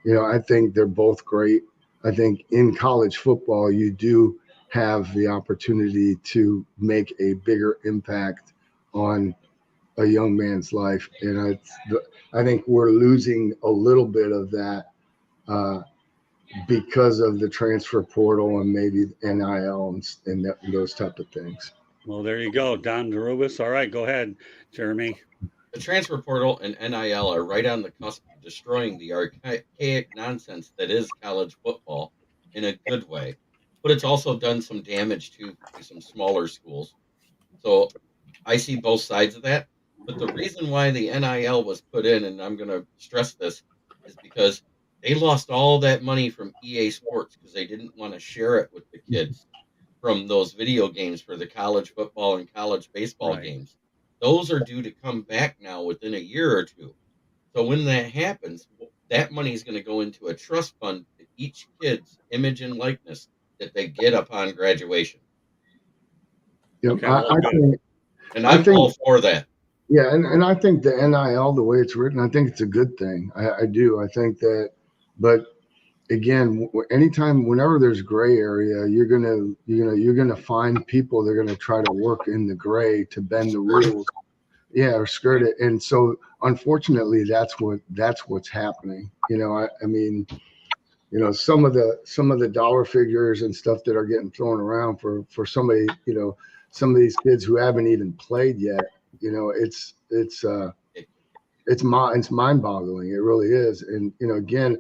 I think they're both great. I think in college football, you do have the opportunity to make a bigger impact on a young man's life. And I think we're losing a little bit of that because of the transfer portal and maybe NIL and those type of things. Well, there you go, Don DeRubis. All right, go ahead, Jeremy. The transfer portal and NIL are right on the cusp of destroying the archaic nonsense that is college football in a good way. But it's also done some damage to some smaller schools. So I see both sides of that. But the reason why the NIL was put in, and I'm going to stress this, is because they lost all that money from EA Sports because they didn't want to share it with the kids from those video games for the college football and college baseball games. Those are due to come back now within a year or two. So when that happens, that money is going to go into a trust fund to each kid's image and likeness that they get upon graduation. Okay, I think all for that. Yeah, and I think the NIL, the way it's written, I think it's a good thing. I do. I think that, but again, whenever there's gray area, you're gonna find people that are gonna try to work in the gray to bend the rules, or skirt it. And so, unfortunately, that's what's happening. I mean, some of the dollar figures and stuff that are getting thrown around for somebody, some of these kids who haven't even played yet. It's mind-boggling. It really is. And again,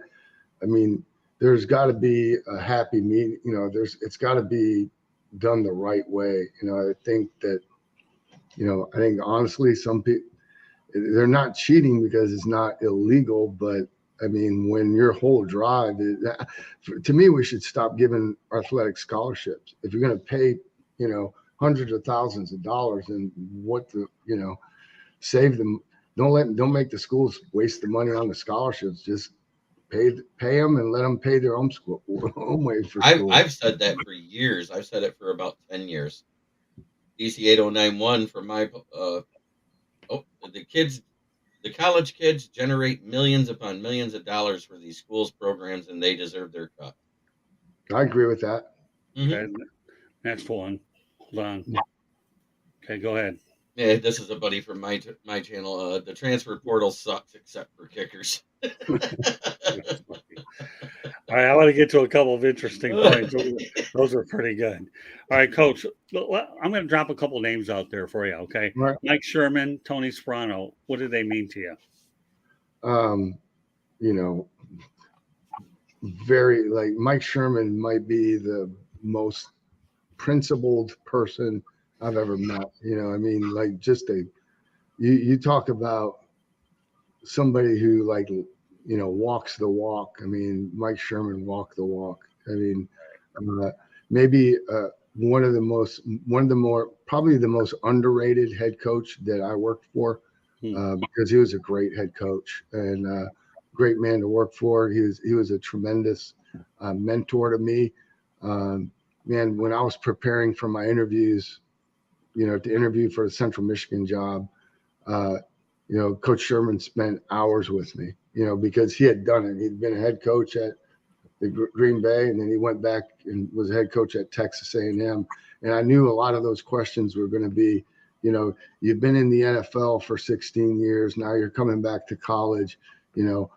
I mean, there's got to be a happy medium. It's got to be done the right way. I think that, I think honestly, some people, they're not cheating because it's not illegal, but I mean, when your whole drive to me, we should stop giving athletic scholarships. If you're going to pay, hundreds of thousands of dollars, and save them. Don't make the schools waste the money on the scholarships. Just pay them and let them pay their own way for school. I've said that for years. I've said it for about 10 years. DC 8091 for my the college kids generate millions upon millions of dollars for these schools programs, and they deserve their cut. I agree with that. Mm-hmm. Okay. Next one. Hold on. Okay, go ahead. Yeah, this is a buddy from my channel. The transfer portal sucks except for kickers. All right, I want to get to a couple of interesting points. Those are pretty good. All right, Coach, I'm going to drop a couple names out there for you, okay? Right. Mike Sherman, Tony Sparano, what do they mean to you? Very, like, Mike Sherman might be the most principled person I've ever met. I mean, like, just you talk about somebody who, like, walks the walk. I mean, Mike Sherman walked the walk. I mean, maybe probably the most underrated head coach that I worked for, because he was a great head coach and great man to work for. He was a tremendous mentor to me. Man, when I was preparing for my interviews, to interview for the Central Michigan job, Coach Sherman spent hours with me, because he had done it. He'd been a head coach at the Green Bay, and then he went back and was a head coach at Texas A&M. And I knew a lot of those questions were going to be, you've been in the NFL for 16 years. Now you're coming back to college. How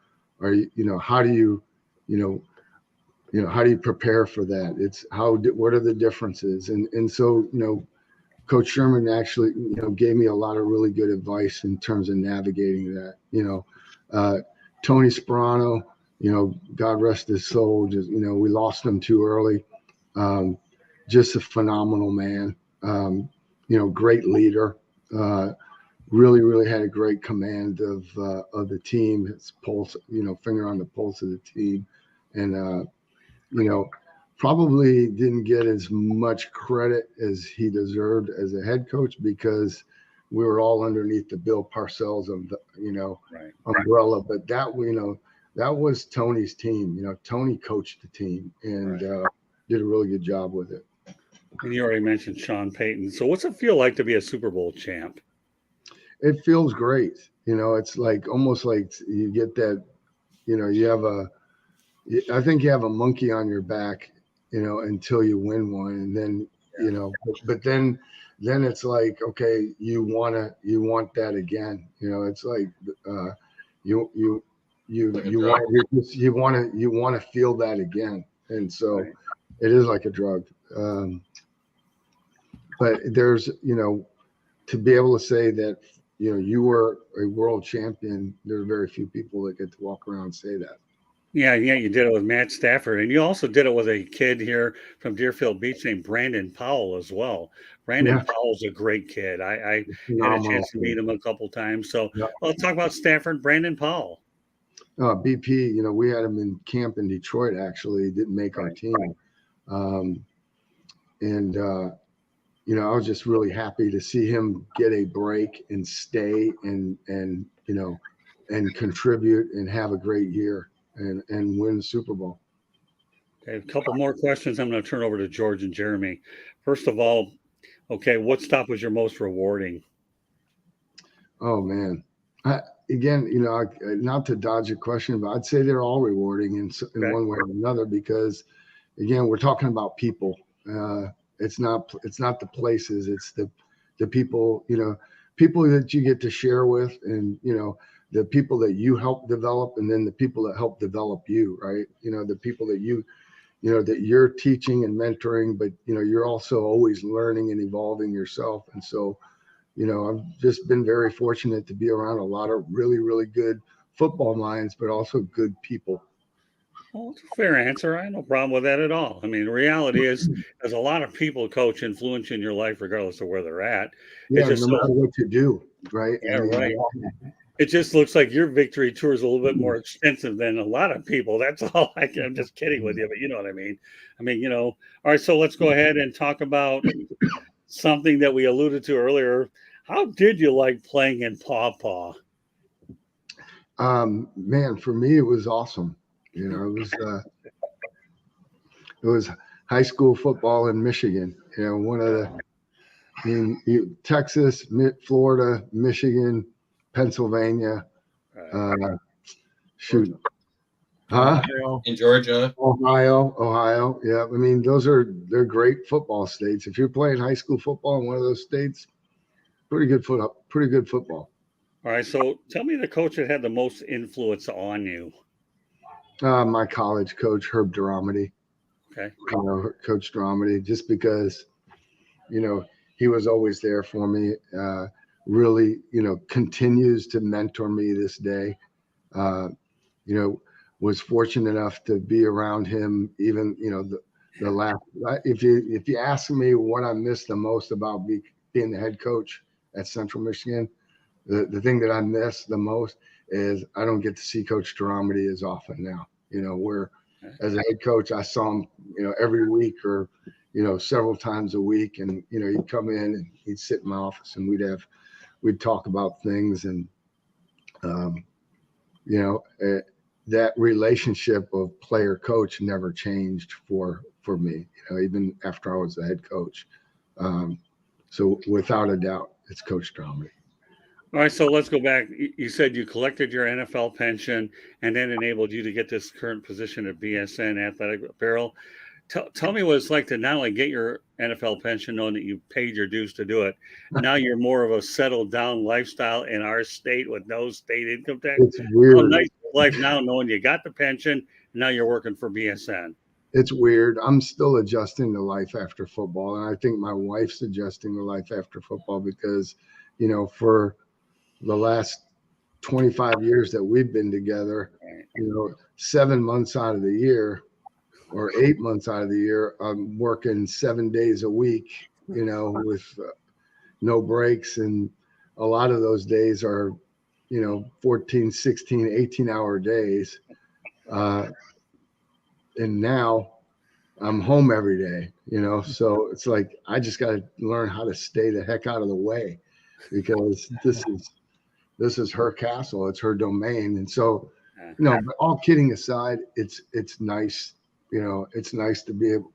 do you prepare for that? What are the differences? And so, Coach Sherman actually, gave me a lot of really good advice in terms of navigating that. Tony Sparano, God rest his soul. Just, we lost him too early. Just a phenomenal man. Great leader. Really had a great command of the team. His pulse, finger on the pulse of the team, and probably didn't get as much credit as he deserved as a head coach because we were all underneath the Bill Parcells of the Right. umbrella. But that that was Tony's team. Tony coached the team and did a really good job with it. And you already mentioned Sean Payton. So what's it feel like to be a Super Bowl champ? It feels great. It's like almost like you get that. You have I think you have a monkey on your back, until you win one, and then but then it's like, okay, you want that again. It's like you want to feel that again, and so Right. it is like a drug. But there's to be able to say that you were a world champion, there are very few people that get to walk around and say that. Yeah, you did it with Matt Stafford, and you also did it with a kid here from Deerfield Beach named Brandon Powell as well. Brandon Yeah. Powell's a great kid. I had a Phenomenal. chance to meet him a couple times. So Yeah. let's talk about Stafford, Brandon Powell. BP, we had him in camp in Detroit. Actually, he didn't make our team, and I was just really happy to see him get a break and stay and contribute and have a great year and win the Super Bowl. Okay, a couple more questions. I'm going to turn over to George and Jeremy. First of all, okay, what stop was your most rewarding? Oh man, again, not to dodge a question, but I'd say they're all rewarding in one way or another because, again, we're talking about people. It's not the places. It's the people. People that you get to share with, and the people that you help develop, and then the people that help develop you. Right? The people that that you're teaching and mentoring, but you're also always learning and evolving yourself. And so, I've just been very fortunate to be around a lot of really, really good football minds, but also good people. Well, it's a fair answer. I have no problem with that at all. I mean, the reality is, there's a lot of people, coach, influencing your life regardless of where they're at. Yeah, It's just no matter what you do, right? Yeah, right. It just looks like your victory tour is a little bit more extensive than a lot of people. That's all. I'm just kidding with you, but you know what I mean. All right. So let's go ahead and talk about something that we alluded to earlier. How did you like playing in Paw Paw? Man, for me, it was awesome. It was high school football in Michigan. One of Texas, Florida, Michigan, Pennsylvania. Shoot. Huh? In Georgia. Ohio. Yeah. They're great football states. If you're playing high school football in one of those states, pretty good football. All right. So tell me the coach that had the most influence on you. My college coach, Herb Dramedy. Okay. Coach Dramedy, just because, he was always there for me. Really, continues to mentor me this day. Was fortunate enough to be around him. Even the last. If you ask me what I miss the most about being the head coach at Central Michigan, the thing that I miss the most is I don't get to see Coach Dramedy as often now. Where as a head coach, I saw him, every week or, several times a week. And, he'd come in and he'd sit in my office and we'd talk about things. And, that relationship of player coach never changed for me, even after I was the head coach. So without a doubt, it's Coach Dramedy. All right, so let's go back. You said you collected your NFL pension and then enabled you to get this current position at BSN Athletic Apparel. Tell me what it's like to not only get your NFL pension, knowing that you paid your dues to do it. Now you're more of a settled down lifestyle in our state with no state income tax. It's weird. How nice life now, knowing you got the pension, and now you're working for BSN. It's weird. I'm still adjusting to life after football, and I think my wife's adjusting to life after football because, for the last 25 years that we've been together, 7 months out of the year or 8 months out of the year, I'm working 7 days a week, with no breaks. And, a lot of those days are, 14, 16, 18-hour days. And now I'm home every day, so it's like I just got to learn how to stay the heck out of the way, because this is her castle, it's her domain. And so, but all kidding aside, it's nice, it's nice to be able,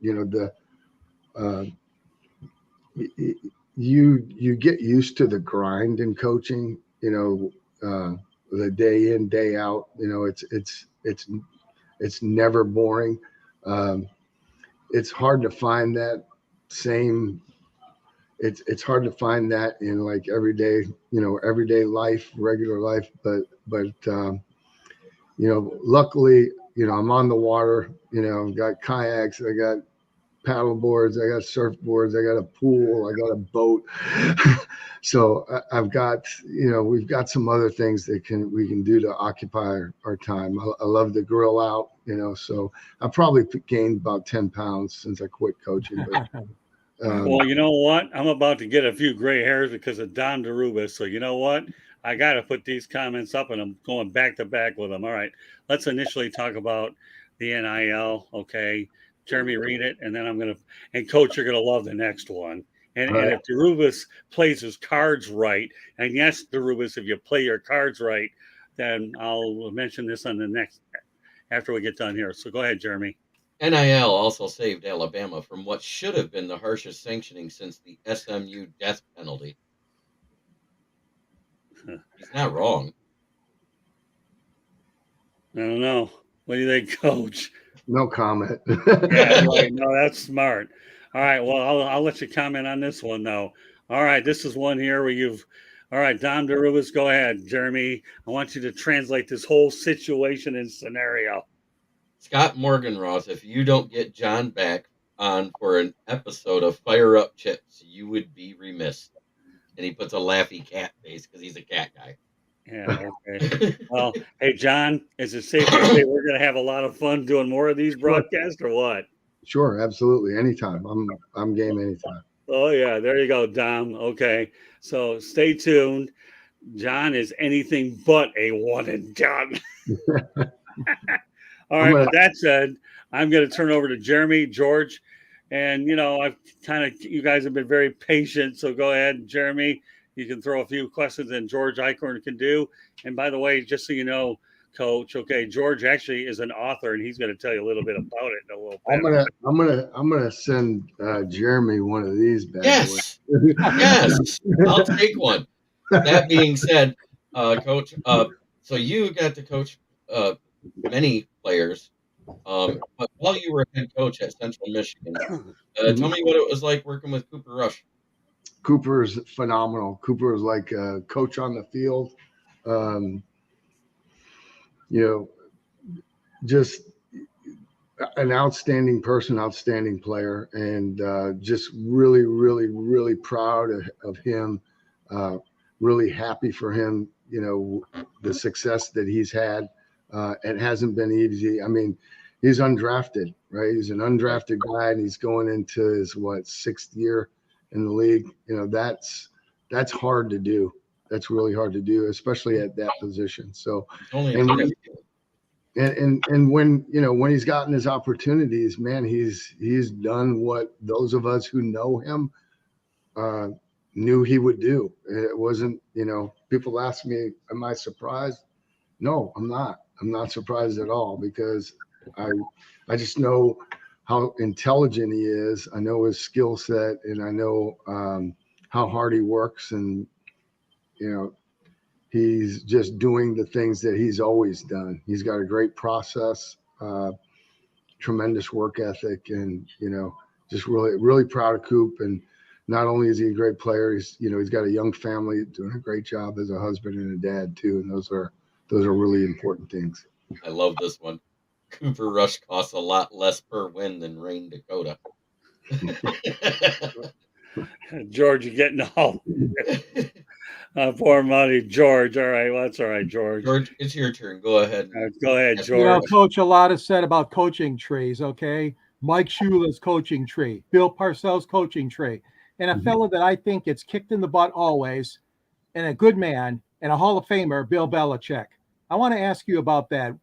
you get used to the grind in coaching, the day in, day out, it's never boring. It's hard to find that same, it's hard to find that in like everyday life, regular life. But luckily, I'm on the water, I've got kayaks, I got paddle boards, I got surfboards, I got a pool, I got a boat. So I've got, we've got some other things that we can do to occupy our time. I love to grill out, so I probably gained about 10 pounds since I quit coaching. But, well, you know what? I'm about to get a few gray hairs because of Don DeRubis. So you know what? I got to put these comments up, and I'm going back to back with them. All right. Let's initially talk about the NIL. Okay. Jeremy, read it, and then and Coach, you're going to love the next one. And if DeRubis plays his cards right, and yes, DeRubis, if you play your cards right, then I'll mention this on the next, after we get done here. So go ahead, Jeremy. NIL also saved Alabama from what should have been the harshest sanctioning since the SMU death penalty. He's not wrong. I don't know. What do you think, Coach? No comment. Yeah, right. No, that's smart. All right. Well, I'll let you comment on this one, though. All right. This is one here where all right, Dom DeRubis, go ahead. Jeremy, I want you to translate this whole situation and scenario. Scott Morganroth, if you don't get John back on for an episode of Fire Up Chips, you would be remiss. And he puts a laughy cat face because he's a cat guy. Yeah, okay. Well, hey, John, is it safe to say we're going to have a lot of fun doing more of these broadcasts or what? Sure, absolutely. Anytime. I'm game anytime. Oh, yeah. There you go, Dom. Okay. So stay tuned. John is anything but a one and done. All right. With that said, I'm going to turn over to Jeremy, George. And, you guys have been very patient. So go ahead, Jeremy. You can throw a few questions and George Eichhorn can do. And by the way, just so you know, Coach, okay, George actually is an author and he's going to tell you a little bit about it in a little bit. I'm gonna send Jeremy one of these bad boys. Yes, I'll take one. That being said, Coach, so you got to coach many players, but while you were head coach at Central Michigan, tell me what it was like working with Cooper Rush. Cooper's phenomenal. Cooper is like a coach on the field. Just an outstanding person, outstanding player, and just really, really, really proud of him. Really happy for him, the success that he's had. It hasn't been easy. I mean, he's undrafted, right? He's an undrafted guy, and he's going into his, 6th year in the league. That's hard to do. That's really hard to do, especially at that position. So, and when when he's gotten his opportunities, man, he's done what those of us who know him knew he would do. It wasn't, people ask me, am I surprised? No, I'm not. I'm not surprised at all, because I just know how intelligent he is. I know his skill set, and I know how hard he works, and he's just doing the things that he's always done. He's got a great process, tremendous work ethic, and just really, really proud of Coop. And not only is he a great player, he's got a young family, doing a great job as a husband and a dad too. And those are really important things. I love this one. Cooper Rush costs a lot less per win than Rain Dakota. George, you're getting all poor money, George. All right, well, that's all right, George. George, it's your turn. Go ahead. Go ahead, George. Coach, a lot is said about coaching trees. Okay, Mike Shula's coaching tree, Bill Parcells' coaching tree, and a fellow that I think gets kicked in the butt always, and a good man and a Hall of Famer, Bill Belichick. I want to ask you about that.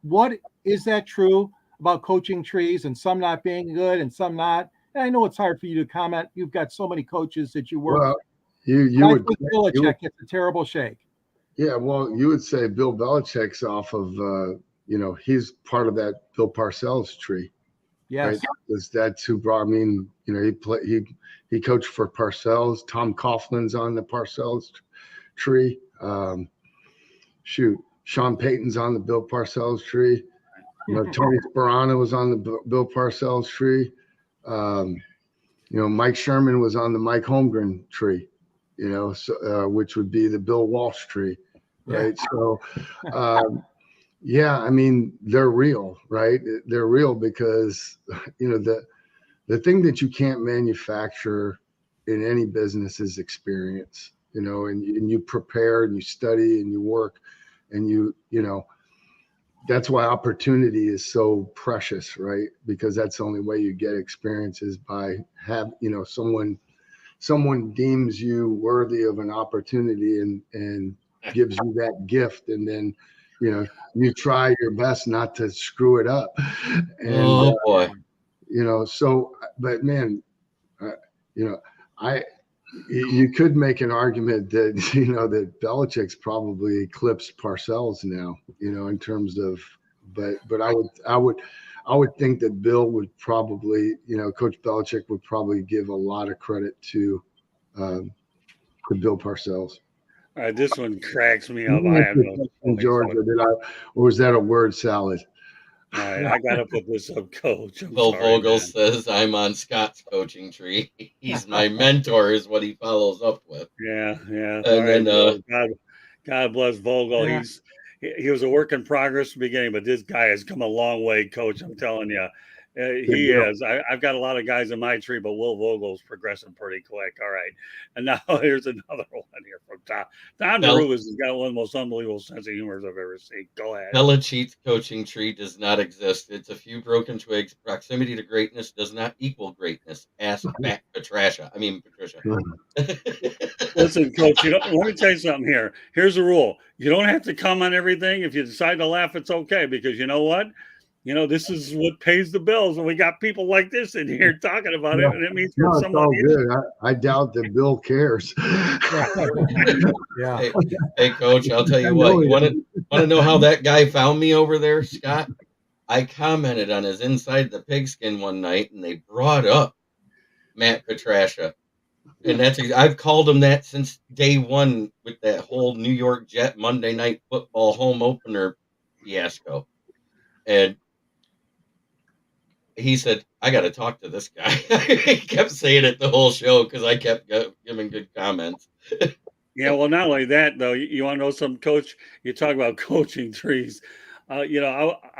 What is that true about coaching trees and some not being good and some not? And I know it's hard for you to comment. You've got so many coaches that you work Well, with. you I would, think Belichick gets a terrible shake. yeah. Well, you would say Bill Belichick's off of, he's part of that Bill Parcells tree, right? Yes. Because that's who brought. I mean, he coached for Parcells. Tom Coughlin's on the Parcells tree. Sean Payton's on the Bill Parcells tree. Tony Sparano was on the Bill Parcells tree. Mike Sherman was on the Mike Holmgren tree, which would be the Bill Walsh tree, right? Yeah. So, I mean, they're real, right? They're real because, the thing that you can't manufacture in any business is experience, and you prepare and you study and you work and that's why opportunity is so precious, right? Because that's the only way you get experience is by someone deems you worthy of an opportunity and gives you that gift. And then, you try your best not to screw it up. And, boy. But man, you could make an argument that, that Belichick's probably eclipsed Parcells now, in terms of, but I would think that Bill would probably, Coach Belichick would probably give a lot of credit to Bill Parcells. All right, this one cracks me up. I have no George, or was that a word salad? All right, I got to put this up, Coach. Bill Vogel says, I'm on Scott's coaching tree. He's my mentor, is what he follows up with. Yeah. And then, God bless Vogel. Yeah. He was a work in progress in the beginning, but this guy has come a long way, Coach. I'm telling you. He is. I've got a lot of guys in my tree, but Will Vogel's progressing pretty quick. All right. And now here's another one here from Tom. Tom DeRubis has got one of the most unbelievable sense of humor I've ever seen. Go ahead. Belichick's coaching tree does not exist. It's a few broken twigs. Proximity to greatness does not equal greatness. Ask Patricia. Listen, Coach, let me tell you something here. Here's the rule. You don't have to come on everything. If you decide to laugh, it's okay, because you know what? This is what pays the bills, and we got people like this in here talking about it, and it means it's all good. I doubt that Bill cares. Yeah. Hey, Coach, I'll tell you what. You want to know how that guy found me over there, Scott? I commented on his Inside the Pigskin one night, and they brought up Matt Patricia, and I've called him that since day one with that whole New York Jet Monday Night Football home opener fiasco, and he said, I got to talk to this guy. He kept saying it the whole show because I kept giving good comments. Yeah, well, not only that, though. You want to know something, Coach? You talk about coaching trees. I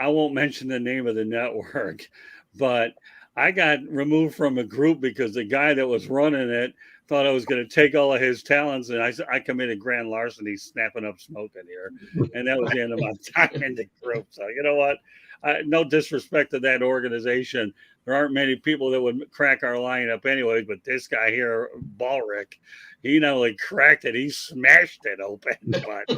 won't mention the name of the network, but I got removed from a group because the guy that was running it thought I was going to take all of his talents, and I committed grand larceny, snapping up smoke in here, and that was the end of my time in the group. So you know what? No disrespect to that organization. There aren't many people that would crack our lineup anyways, but this guy here, Ballrick, he not only cracked it, he smashed it open. But,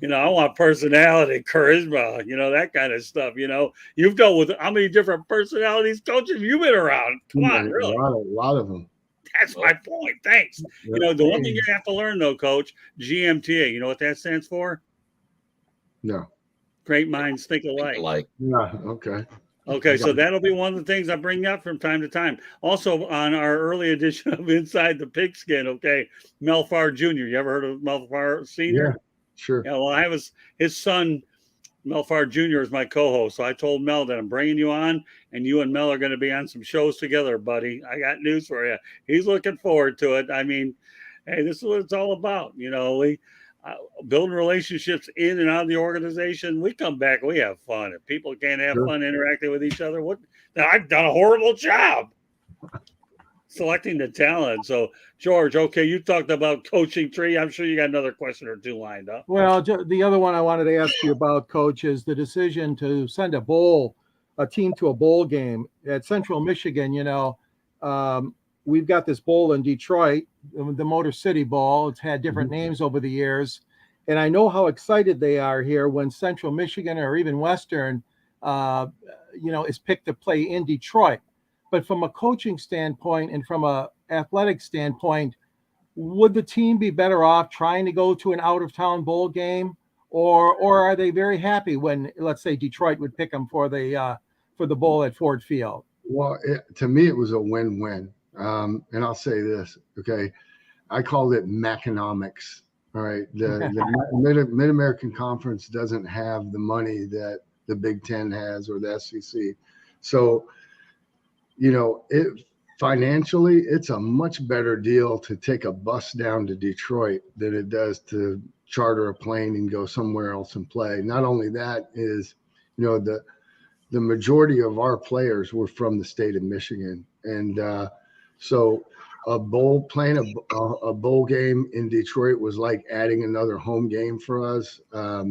I want personality, charisma, that kind of stuff. You've dealt with how many different personalities, coaches, you've been around. Come on, really. A lot of them. That's my point. Thanks. The one thing you have to learn, though, Coach, GMTA, you know what that stands for? No. Great minds think alike. Yeah, okay. Okay, so that'll be one of the things I bring up from time to time. Also, on our early edition of Inside the Pigskin, okay, Mel Farr Jr. You ever heard of Mel Farr Sr.? Yeah, sure. Yeah, well, I have his son, Mel Farr Jr. is my co-host. So I told Mel that I'm bringing you on, and you and Mel are going to be on some shows together, buddy. I got news for you. He's looking forward to it. I mean, hey, this is what it's all about. We building relationships in and out of the organization. We come back, we have fun. If people can't have fun interacting with each other, I've done a horrible job selecting the talent. So, George, okay, you talked about coaching tree. I'm sure you got another question or two lined up. Well, the other one I wanted to ask you about, Coach, is the decision to send a team to a bowl game at Central Michigan. we've got this bowl in Detroit, the Motor City Bowl. It's had different names over the years. And I know how excited they are here when Central Michigan or even Western, is picked to play in Detroit. But from a coaching standpoint and from a athletic standpoint, would the team be better off trying to go to an out-of-town bowl game, or are they very happy when, let's say, Detroit would pick them for the bowl at Ford Field? Well, to me, it was a win-win. And I'll say this, okay? I called it Maconomics. All right. The Mid-American Conference doesn't have the money that the Big Ten has or the SEC. So, financially, it's a much better deal to take a bus down to Detroit than it does to charter a plane and go somewhere else and play. Not only that is, the majority of our players were from the state of Michigan. And so playing a bowl game in Detroit was like adding another home game for us. Yeah.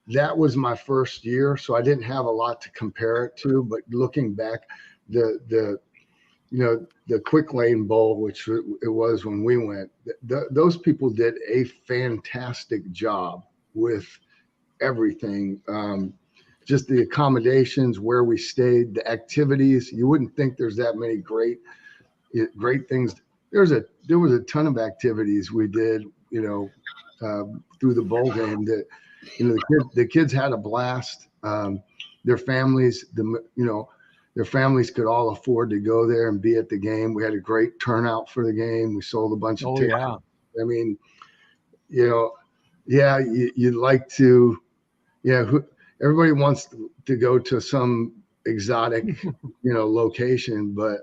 That was my first year, so I didn't have a lot to compare it to. But looking back, the Quick Lane Bowl, which it was when we went, those people did a fantastic job with everything. Just the accommodations, where we stayed, the activities. You wouldn't think there's that many great things. There was a ton of activities we did, through the bowl game that, the kids had a blast. Their families, their families could all afford to go there and be at the game. We had a great turnout for the game. We sold a bunch of tickets. Yeah. I mean, you'd like to, everybody wants to go to some exotic, location, but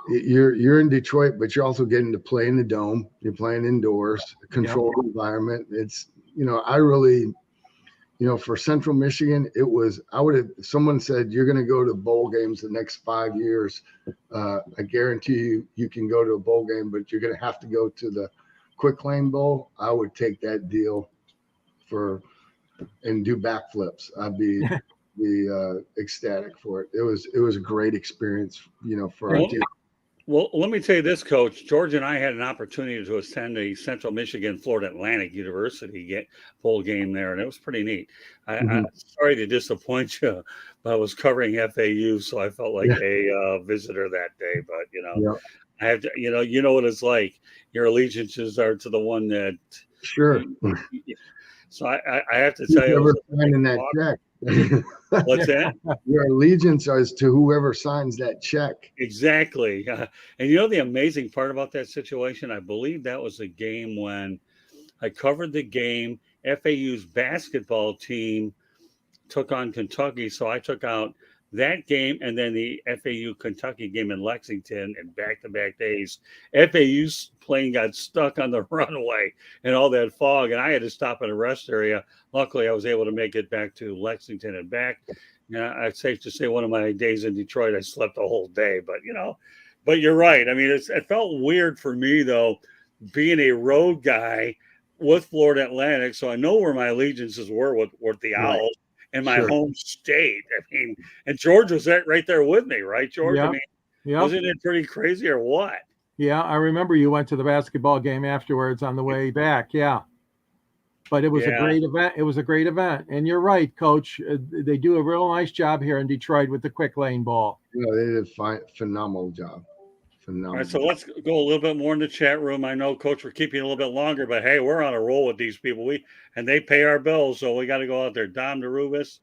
you're in Detroit, but you're also getting to play in the dome. You're playing indoors, a controlled environment. It's, I really, for Central Michigan, someone said, you're going to go to bowl games the next 5 years. I guarantee you can go to a bowl game, but you're going to have to go to the Quick Lane Bowl. I would take that deal and do backflips. I'd be ecstatic for it. It was a great experience, for our team. Well, let me tell you this, Coach. George and I had an opportunity to attend a Central Michigan Florida Atlantic University bowl game there, and it was pretty neat. I'm sorry to disappoint you, but I was covering FAU, so I felt like a visitor that day. But I have to, you know what it's like. Your allegiances are to the one that. Sure. So I have to tell you, whoever signing that check. What's that? Your allegiance is to whoever signs that check. Exactly. And the amazing part about that situation, I believe that was a game when I covered the game. FAU's basketball team took on Kentucky, so I took out that game and then the FAU Kentucky game in Lexington in back-to-back days. FAU's plane got stuck on the runway and all that fog, and I had to stop at a rest area. Luckily, I was able to make it back to Lexington and back. It's safe to say one of my days in Detroit, I slept the whole day. But you're right. I mean, it felt weird for me, though, being a road guy with Florida Atlantic, so I know where my allegiances were with the Owls. In my home state. I mean, and George was right there with me, right, George? Yep. I mean, wasn't it pretty crazy or what? Yeah, I remember you went to the basketball game afterwards on the way back. Yeah. But it was a great event. It was a great event. And you're right, Coach. They do a real nice job here in Detroit with the Quick Lane Ball. They did a phenomenal job. Phenomenal. All right, so let's go a little bit more in the chat room. I know, Coach, we're keeping a little bit longer, but hey, we're on a roll with these people. And they pay our bills, so we got to go out there. Dom DeRubis.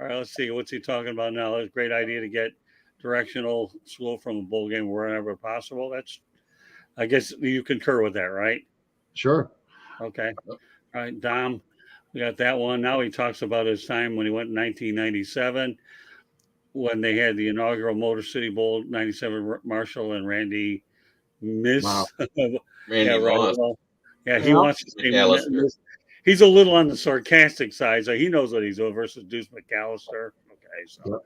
All right, let's see. What's he talking about now? It's a great idea to get directional school from a bowl game wherever possible. I guess you concur with that, right? Sure. Okay. All right, Dom, we got that one. Now he talks about his time when he went in 1997. When they had the inaugural Motor City Bowl, 97, Marshall and Randy Miss. Wow. Randy Moss. He wants to say he's a little on the sarcastic side, so he knows what he's doing versus Deuce McAllister. Okay, so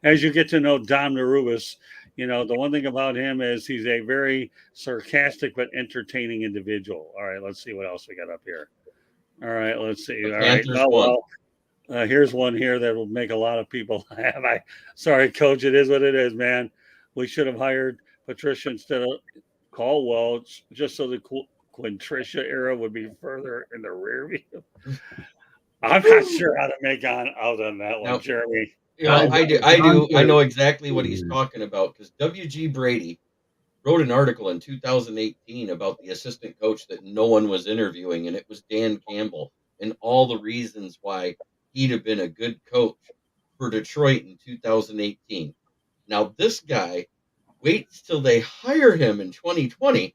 as you get to know Dom DeRubis, the one thing about him is he's a very sarcastic but entertaining individual. All right, let's see what else we got up here. All right, let's see. All right. Here's one here that will make a lot of people laugh. Sorry, Coach, it is what it is, man. We should have hired Patricia instead of Caldwell, just so the Quintricia era would be further in the rear view. I'm not sure how to make out on that one, Now, Jeremy. I know exactly what he's talking about because W.G. Brady wrote an article in 2018 about the assistant coach that no one was interviewing, and it was Dan Campbell, and all the reasons why he'd have been a good coach for Detroit in 2018. Now, this guy waits till they hire him in 2020,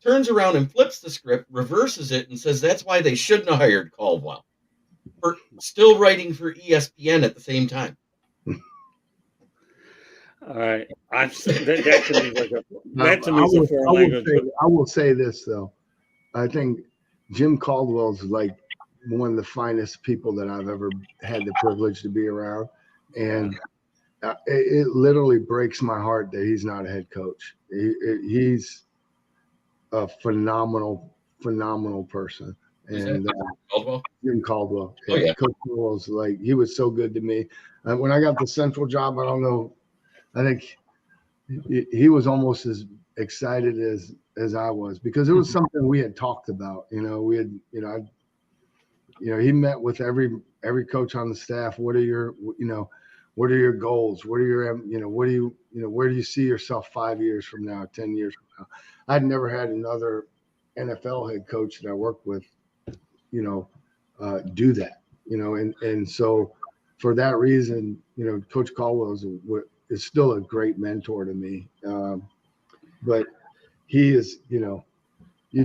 turns around and flips the script, reverses it, and says that's why they shouldn't have hired Caldwell for still writing for ESPN at the same time. All right, that to me is like a foreign language. I will say this though, I think Jim Caldwell's like one of the finest people that I've ever had the privilege to be around, and it literally breaks my heart that he's not a head coach. He's a phenomenal person. And Caldwell? Jim Caldwell. Oh, yeah. Coach Caldwell's like, he was so good to me. When I got the Central job, I don't know, I think he was almost as excited as I was, because it was something we had talked about. He met with every coach on the staff. What are your goals? What are your, where do you see yourself 5 years from now, 10 years from now? I'd never had another NFL head coach that I worked with, do that, and so for that reason, Coach Caldwell is still a great mentor to me. But he is, you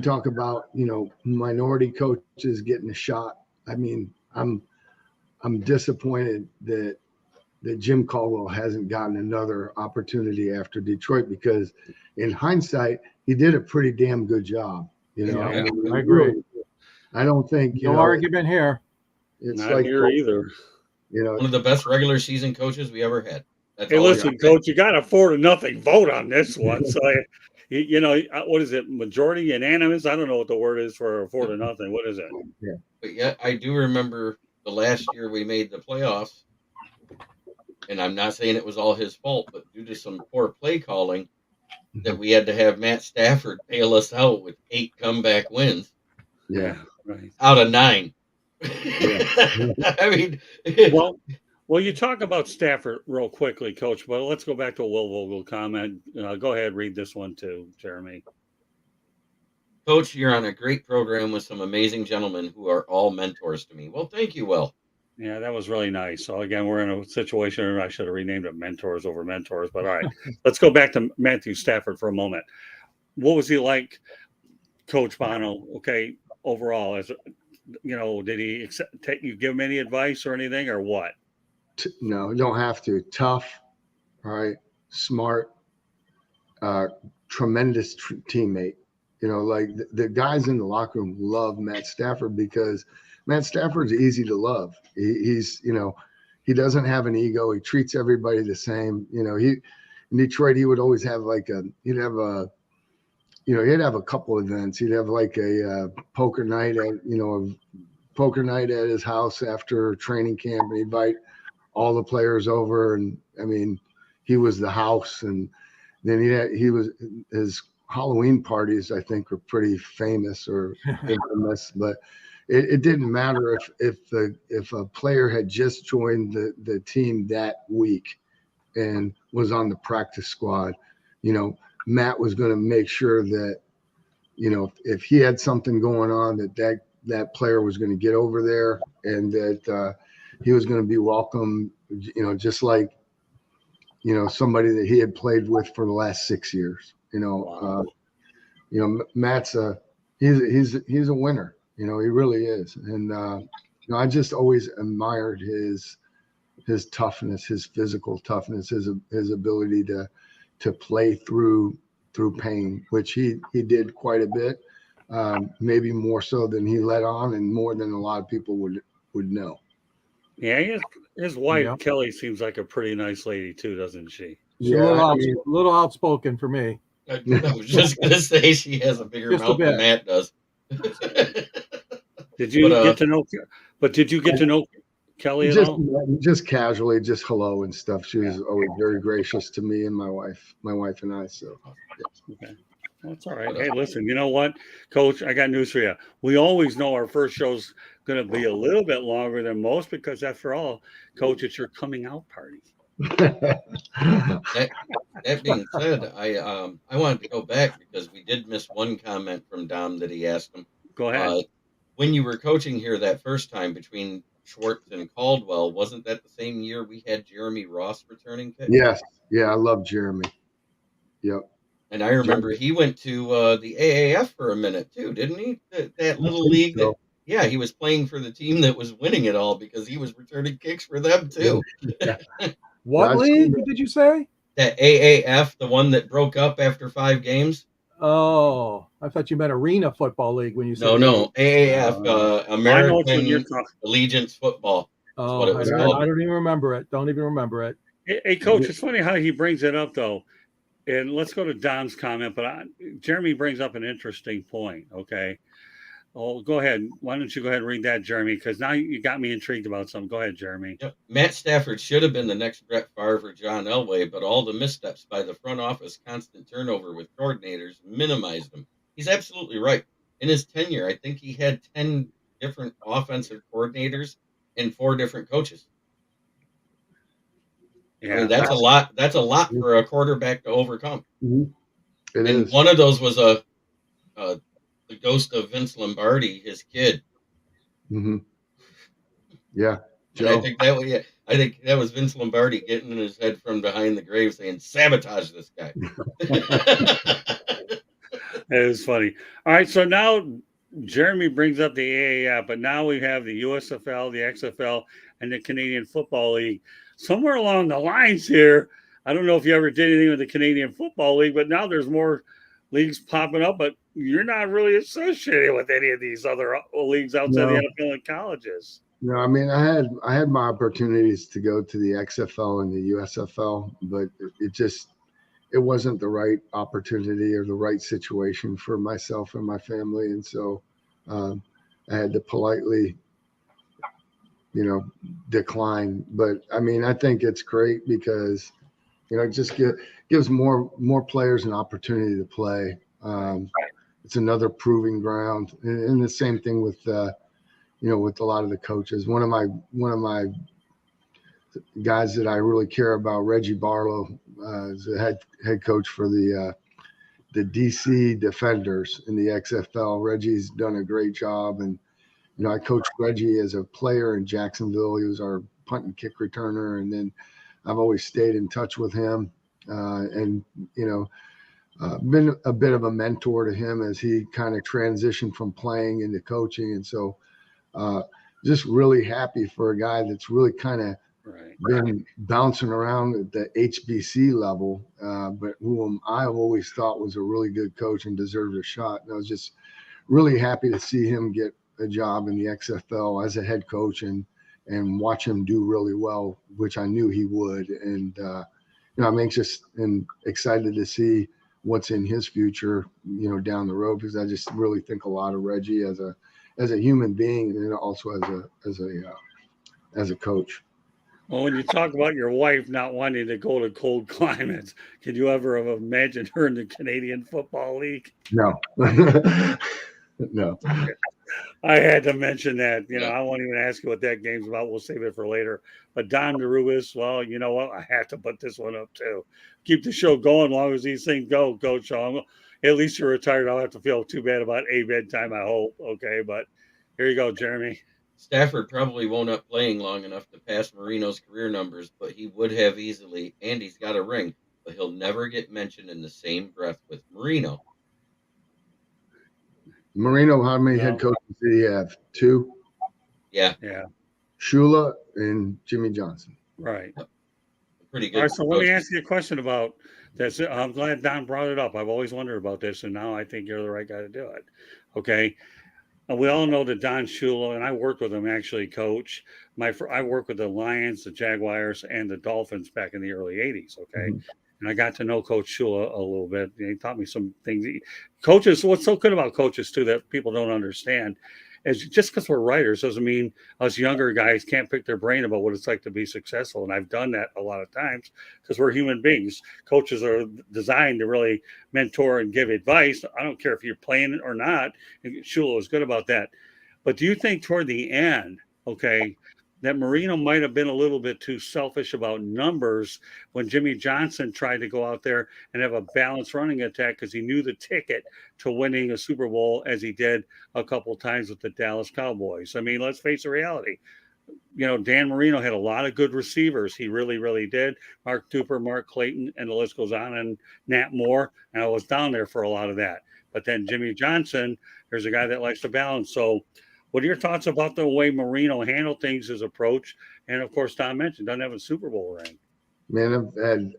talk about, minority coaches getting a shot. I mean, I'm disappointed that Jim Caldwell hasn't gotten another opportunity after Detroit, because in hindsight, he did a pretty damn good job. I agree. I don't think no argument here. It's not like here either. One of the best regular season coaches we ever had. Hey, listen, Coach, you got a 4-0 vote on this one. So, what is it? Majority unanimous? I don't know what the word is for 4-0. What is it? Yeah. But yet, I do remember the last year we made the playoffs, and I'm not saying it was all his fault, but due to some poor play calling, that we had to have Matt Stafford bail us out with 8 comeback wins. Yeah, right. Out of 9. Yeah. I mean, well, you talk about Stafford real quickly, Coach, but let's go back to a Will Vogel comment. Go ahead, read this one too, Jeremy. Coach, you're on a great program with some amazing gentlemen who are all mentors to me. Well, thank you, Will. Yeah, that was really nice. So again, we're in a situation where I should have renamed it mentors over mentors. But all right, let's go back to Matthew Stafford for a moment. What was he like, Coach Bono? Okay, overall, did he you give him any advice or anything, or what? No, you don't have to. Tough, all right, smart, tremendous teammate. Like the guys in the locker room love Matt Stafford because Matt Stafford's easy to love. He's he doesn't have an ego. He treats everybody the same. In Detroit, he would always have he'd have a couple events. He'd have like a poker night at his house after training camp, and he'd invite all the players over. And I mean, he was the house. And then his Halloween parties, I think, were pretty famous or infamous, but it didn't matter if a player had just joined the team that week and was on the practice squad. Matt was going to make sure that, if he had something going on, that player was going to get over there, and that he was going to be welcome, just like, somebody that he had played with for the last 6 years. Wow. Matt's he's a winner. He really is. And I just always admired his toughness, his physical toughness, his ability to play through pain, which he did quite a bit, maybe more so than he let on, and more than a lot of people would know. Yeah, his wife Kelly seems like a pretty nice lady too, doesn't she? She's a little outspoken for me. I was just gonna say she has a bigger mouth than Matt does. Did you get to know? But did you get to know Kelly at all? Just casually, just hello and stuff. She was always very gracious to me and my wife and I. So Okay. That's all right. Hey, listen, you know what, Coach? I got news for you. We always know our first show's going to be a little bit longer than most because, after all, Coach, it's your coming out party. That being said, I wanted to go back because we did miss one comment from Dom that he asked him. Go ahead. When you were coaching here that first time between Schwartz and Caldwell, wasn't that the same year we had Jeremy Ross returning kick? Yes. Yeah, I love Jeremy. Yep. And I remember he went to the AAF for a minute too, didn't he? That little league. So. Yeah, he was playing for the team that was winning it all because he was returning kicks for them too. Yeah. What league did you say? That AAF, the one that broke up after 5 games. Oh, I thought you meant Arena Football League when you said No, AAF, American Allegiance Football. Oh, what it was called. I don't even remember it. Don't even remember it. Hey, Coach, it's funny how he brings it up, though. And let's go to Don's comment, but Jeremy brings up an interesting point, okay? Oh, go ahead. Why don't you go ahead and read that, Jeremy? Because now you got me intrigued about something. Go ahead, Jeremy. Yep. Matt Stafford should have been the next Brett Favre or John Elway, but all the missteps by the front office, constant turnover with coordinators, minimized him. He's absolutely right. In his tenure, I think he had 10 different offensive coordinators and 4 different coaches. Yeah, I mean, that's a lot. That's a lot for a quarterback to overcome. Mm-hmm. And one of those was the ghost of Vince Lombardi, his kid. Mm-hmm. Yeah, Joe. And I think that was Vince Lombardi getting in his head from behind the grave, saying, "Sabotage this guy." It was funny. All right, so now Jeremy brings up the AAF, but now we have the USFL, the XFL, and the Canadian Football League. Somewhere along the lines here, I don't know if you ever did anything with the Canadian Football League, but now there's more leagues popping up, but you're not really associated with any of these other leagues outside the NFL and colleges. No, I mean, I had my opportunities to go to the XFL and the USFL, but it wasn't the right opportunity or the right situation for myself and my family. And so I had to politely, decline. But I mean, I think it's great because, it just gives more players an opportunity to play. It's another proving ground. And the same thing with, with a lot of the coaches. One of my guys that I really care about, Reggie Barlow, is the head coach for the DC Defenders in the XFL. Reggie's done a great job, and I coached Reggie as a player in Jacksonville. He was our punt and kick returner, and then I've always stayed in touch with him, and been a bit of a mentor to him as he kind of transitioned from playing into coaching, and so just really happy for a guy that's really kind of been bouncing around at the HBC level, but whom I've always thought was a really good coach and deserved a shot. And I was just really happy to see him get a job in the XFL as a head coach and watch him do really well, which I knew he would. And, I'm anxious and excited to see what's in his future, down the road, because I just really think a lot of Reggie as a human being and also as a coach. Well, when you talk about your wife not wanting to go to cold climates, could you ever have imagined her in the Canadian Football League? No. No. I had to mention that. I won't even ask you what that game's about. We'll save it for later. But Don DeRubis, well, you know what? I have to put this one up too. Keep the show going as long as these things go, Coach. So at least you're retired. I don't have to feel too bad about a bedtime, I hope. Okay, but here you go, Jeremy. Stafford probably won't up playing long enough to pass Marino's career numbers, but he would have easily, and he's got a ring, but he'll never get mentioned in the same breath with Marino. Marino, how many head coaches did he have? 2? Yeah. Shula and Jimmy Johnson. Right. Pretty good. All right, so let me ask you a question about this. I'm glad Don brought it up. I've always wondered about this, and now I think you're the right guy to do it. Okay. We all know that Don Shula, and I worked with him actually, Coach. I worked with the Lions, the Jaguars, and the Dolphins back in the early 80s, okay? Mm-hmm. And I got to know Coach Shula a little bit. He taught me some things. Coaches, what's so good about coaches, too, that people don't understand as just because we're writers doesn't mean us younger guys can't pick their brain about what it's like to be successful. And I've done that a lot of times because we're human beings. Coaches are designed to really mentor and give advice. I don't care if you're playing it or not. Shula was good about that. But do you think toward the end, okay, that Marino might have been a little bit too selfish about numbers when Jimmy Johnson tried to go out there and have a balanced running attack because he knew the ticket to winning a Super Bowl as he did a couple of times with the Dallas Cowboys? I mean, let's face the reality. You know, Dan Marino had a lot of good receivers. He really, really did. Mark Duper, Mark Clayton, and the list goes on, and Nat Moore. And I was down there for a lot of that. But then Jimmy Johnson, there's a guy that likes to balance. So what are your thoughts about the way Marino handled things, his approach? And of course, Tom mentioned doesn't have a Super Bowl ring. Man, I've had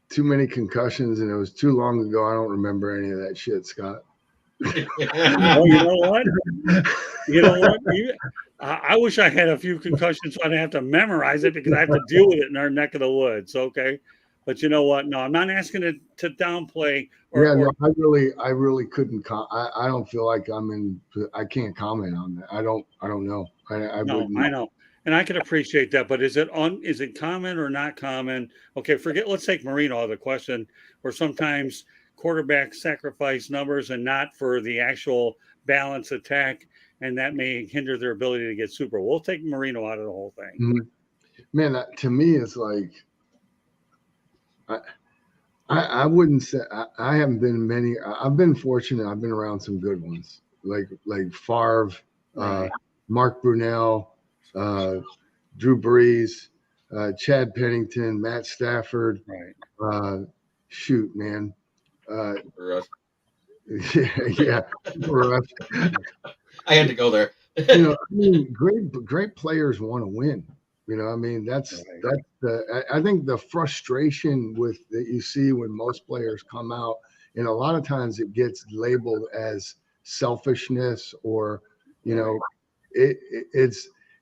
too many concussions, and it was too long ago. I don't remember any of that shit, Scott. Oh, you know what? You know what? I wish I had a few concussions so I didn't have to memorize it because I have to deal with it in our neck of the woods. Okay. But you know what? No, I'm not asking it to downplay. No, I really couldn't. I don't feel like I can't comment on that. I don't know. I know, and I can appreciate that. But is it common or not common? Okay, let's take Marino out of the question. Where sometimes quarterbacks sacrifice numbers and not for the actual balance attack, and that may hinder their ability to get Super Bowl. We'll take Marino out of the whole thing. Mm-hmm. Man, to me, it's like. I wouldn't say I haven't been many. I've been fortunate. I've been around some good ones, like Favre, Right. Mark Brunell, Drew Brees, Chad Pennington, Matt Stafford. Right. Shoot, man. For us. Yeah, for us. I had to go there. I mean, great players want to win. I mean, that's I think the frustration that you see when most players come out, and a lot of times it gets labeled as selfishness or,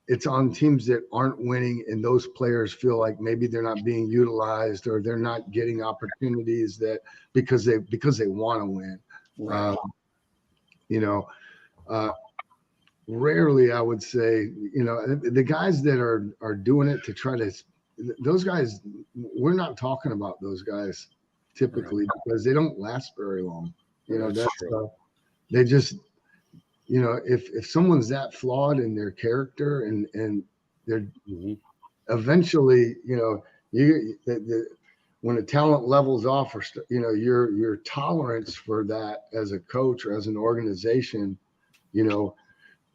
it's on teams that aren't winning, and those players feel like maybe they're not being utilized or they're not getting opportunities because they want to win. Right. Rarely, I would say, the guys that are doing it to try to, those guys, we're not talking about those guys typically because they don't last very long. They just, if someone's that flawed in their character and they're eventually, when the talent levels off, or your tolerance for that as a coach or as an organization,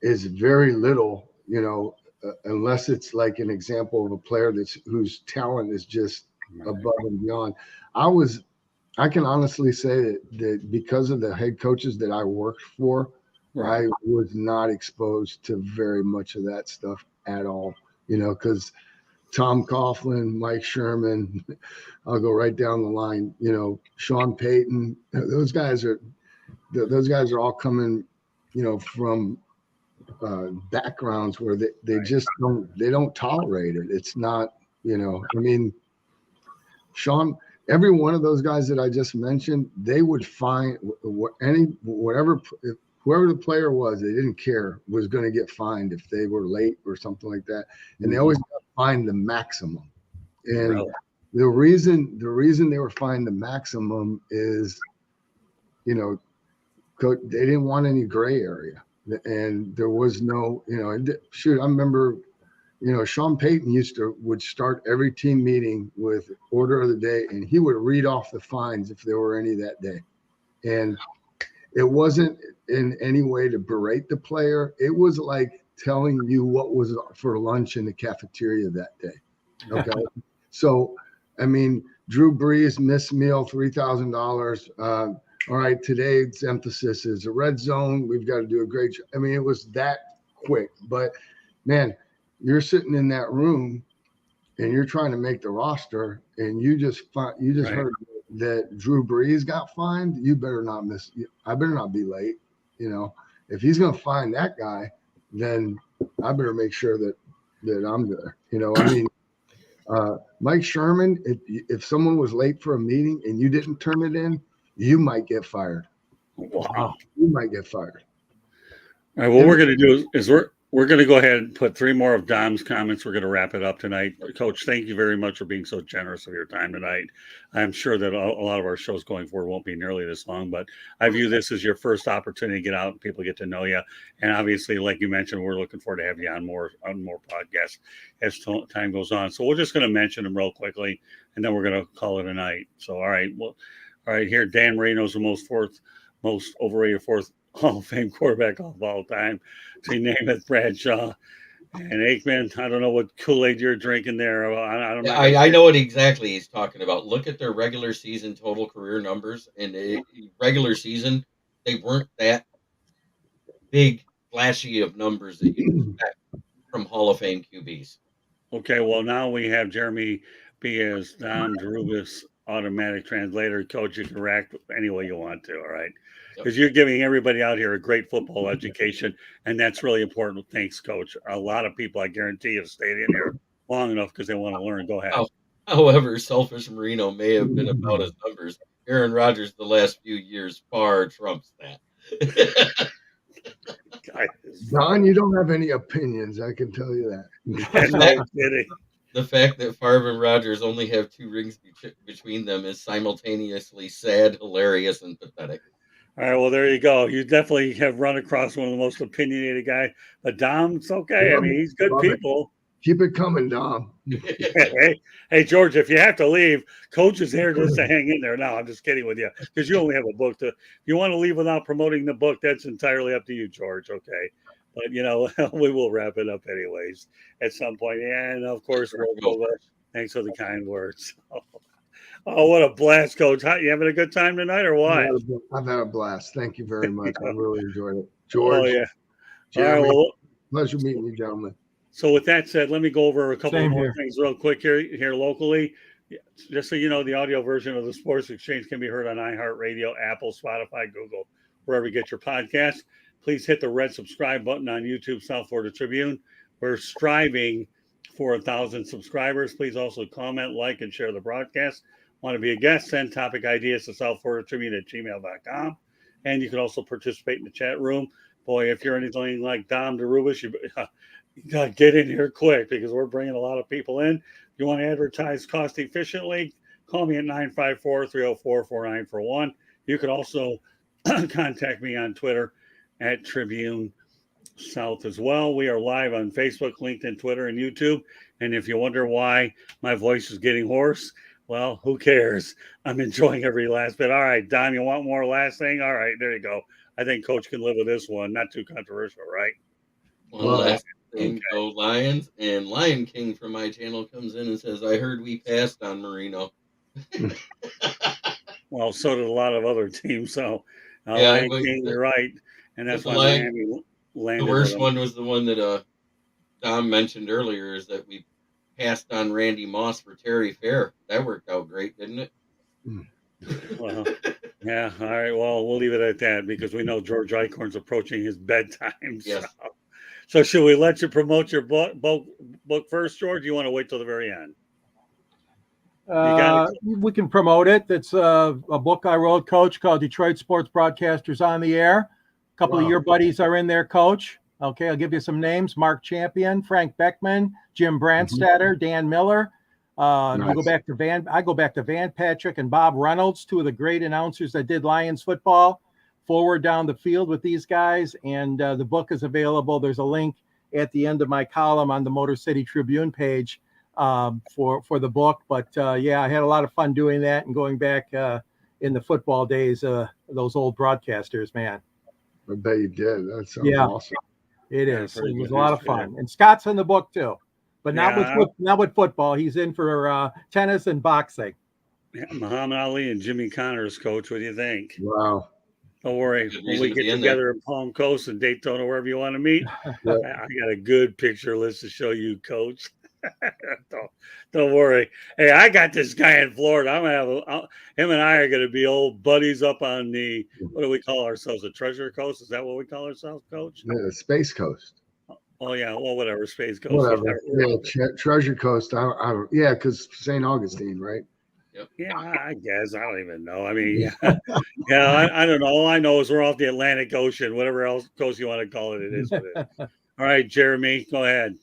is very little, unless it's like an example of a player whose talent is just above and beyond. I can honestly say that because of the head coaches that I worked for, I was not exposed to very much of that stuff at all, because Tom Coughlin, Mike Sherman, I'll go right down the line, Sean Payton, those guys are all coming, from backgrounds where they just don't tolerate it. It's not, I mean, Sean, every one of those guys that I just mentioned, they would find whoever the player was, they didn't care, was going to get fined if they were late or something like that. And they always got fined the maximum. And the reason they were fined the maximum is, they didn't want any gray area. And there was no, I remember, Sean Payton would start every team meeting with order of the day, and he would read off the fines if there were any that day. And it wasn't in any way to berate the player. It was like telling you what was for lunch in the cafeteria that day. Okay. So, I mean, Drew Brees, missed meal, $3,000. All right, today's emphasis is a red zone. We've got to do a great job. I mean, it was that quick. But, man, you're sitting in that room and you're trying to make the roster, and you just heard that Drew Brees got fined. You better not miss. I better not be late. If he's going to find that guy, then I better make sure that I'm there. I mean, Mike Sherman, if someone was late for a meeting and you didn't turn it in, you might get fired. Wow. You might get fired. All right, what we're going to do is we're going to go ahead and put 3 more of Dom's comments. We're going to wrap it up tonight. Coach, thank you very much for being so generous of your time tonight. I'm sure that a lot of our shows going forward won't be nearly this long, but I view this as your first opportunity to get out and people get to know you. And obviously, like you mentioned, we're looking forward to have you on more podcasts as time goes on. So we're just going to mention them real quickly, and then we're going to call it a night. So all right, here Dan Marino's the most overrated fourth Hall of Fame quarterback of all time. To name it, Bradshaw and Aikman. I don't know what Kool-Aid you're drinking there. I'm not I know what exactly he's talking about. Look at their regular season total career numbers. And regular season, they weren't that big, flashy of numbers that you'd expect from Hall of Fame QBs. Okay, well, now we have Jeremy B as Dom Derubis automatic translator. Coach, you can react any way you want to, all right? Because you're giving everybody out here a great football education, and that's really important. Thanks, Coach. A lot of people, I guarantee, have stayed in here long enough because they want to learn. Go ahead. However, selfish Marino may have been about his numbers. Aaron Rodgers the last few years far trumps that. Don, you don't have any opinions. I can tell you that. No kidding. The fact that Favre and Rodgers only have 2 rings between them is simultaneously sad, hilarious, and pathetic. All right, well, there you go. You definitely have run across one of the most opinionated guys. But Dom's okay. I mean, he's good people. Keep it coming, Dom. Hey, George, if you have to leave, Coach is here just to hang in there. No, I'm just kidding with you because you only have a book to. If you want to leave without promoting the book, that's entirely up to you, George. Okay, but we will wrap it up anyways at some point. And of course, thanks for the kind words. Oh, what a blast, Coach! You having a good time tonight, or what? I've had a blast. Thank you very much. I really enjoyed it, George. Oh yeah. Jeremy, all right, well, pleasure meeting you, gentlemen. So with that said, let me go over a couple more things real quick here locally. Just so you know, the audio version of the Sports Exchange can be heard on iHeartRadio, Apple, Spotify, Google, wherever you get your podcasts. Please hit the red subscribe button on YouTube, South Florida Tribune. We're striving for 1,000 subscribers. Please also comment, like, and share the broadcast. Want to be a guest? Send topic ideas to southfloridatribune@gmail.com. And you can also participate in the chat room. Boy, if you're anything like Dom DeRubis, you got to get in here quick because we're bringing a lot of people in. If you want to advertise cost efficiently, call me at 954-304-4941. You can also contact me on Twitter at Tribune South as well. We are live on Facebook, LinkedIn, Twitter, and YouTube. And if you wonder why my voice is getting hoarse, well, who cares? I'm enjoying every last bit. All right, Don, you want more last thing? All right, there you go. I think Coach can live with this one. Not too controversial, right? One last thing, go Lions. And Lion King from my channel comes in and says, I heard we passed on Marino. Well, so did a lot of other teams. So, Lion King, you're right. And that's why Miami landed. The worst one was the one that Dom mentioned earlier, is that we passed on Randy Moss for Terry Fair. That worked out great, didn't it? Well, yeah. All right. Well, we'll leave it at that because we know George Eichhorn's approaching his bedtime. Yes. So should we let you promote your book first, George? You want to wait till the very end? We can promote it. It's a book I wrote, Coach, called Detroit Sports Broadcasters on the Air. A couple of your buddies are in there, Coach. Okay, I'll give you some names: Mark Champion, Frank Beckman, Jim Brandstatter, Dan Miller. Nice. I go back to Van Patrick and Bob Reynolds, 2 of the great announcers that did Lions football forward down the field with these guys. And the book is available. There's a link at the end of my column on the Motor City Tribune page for the book. But yeah, I had a lot of fun doing that and going back in the football days, those old broadcasters, man. I bet you did. That sounds awesome. It is. It was a lot of fun. And Scott's in the book too, but not with football. He's in for tennis and boxing. Yeah, Muhammad Ali and Jimmy Connors, Coach. What do you think? Wow. Don't worry. When we get together in Palm Coast and Daytona, wherever you want to meet, I got a good picture list to show you, Coach. Don't worry. Hey, I got this guy in Florida. I'm gonna have him and I are gonna be old buddies up on the, what do we call ourselves? The Treasure Coast? Is that what we call ourselves, Coach? Yeah, Space Coast. Oh yeah, well, whatever. Space Coast. Whatever. Yeah, Treasure Coast. I don't. Yeah, because St. Augustine, right? Yep. Yeah, I guess. I don't even know. I mean, yeah, yeah, I don't know. All I know is we're off the Atlantic Ocean. Whatever else coast you want to call it, it is what it is. All right, Jeremy, go ahead.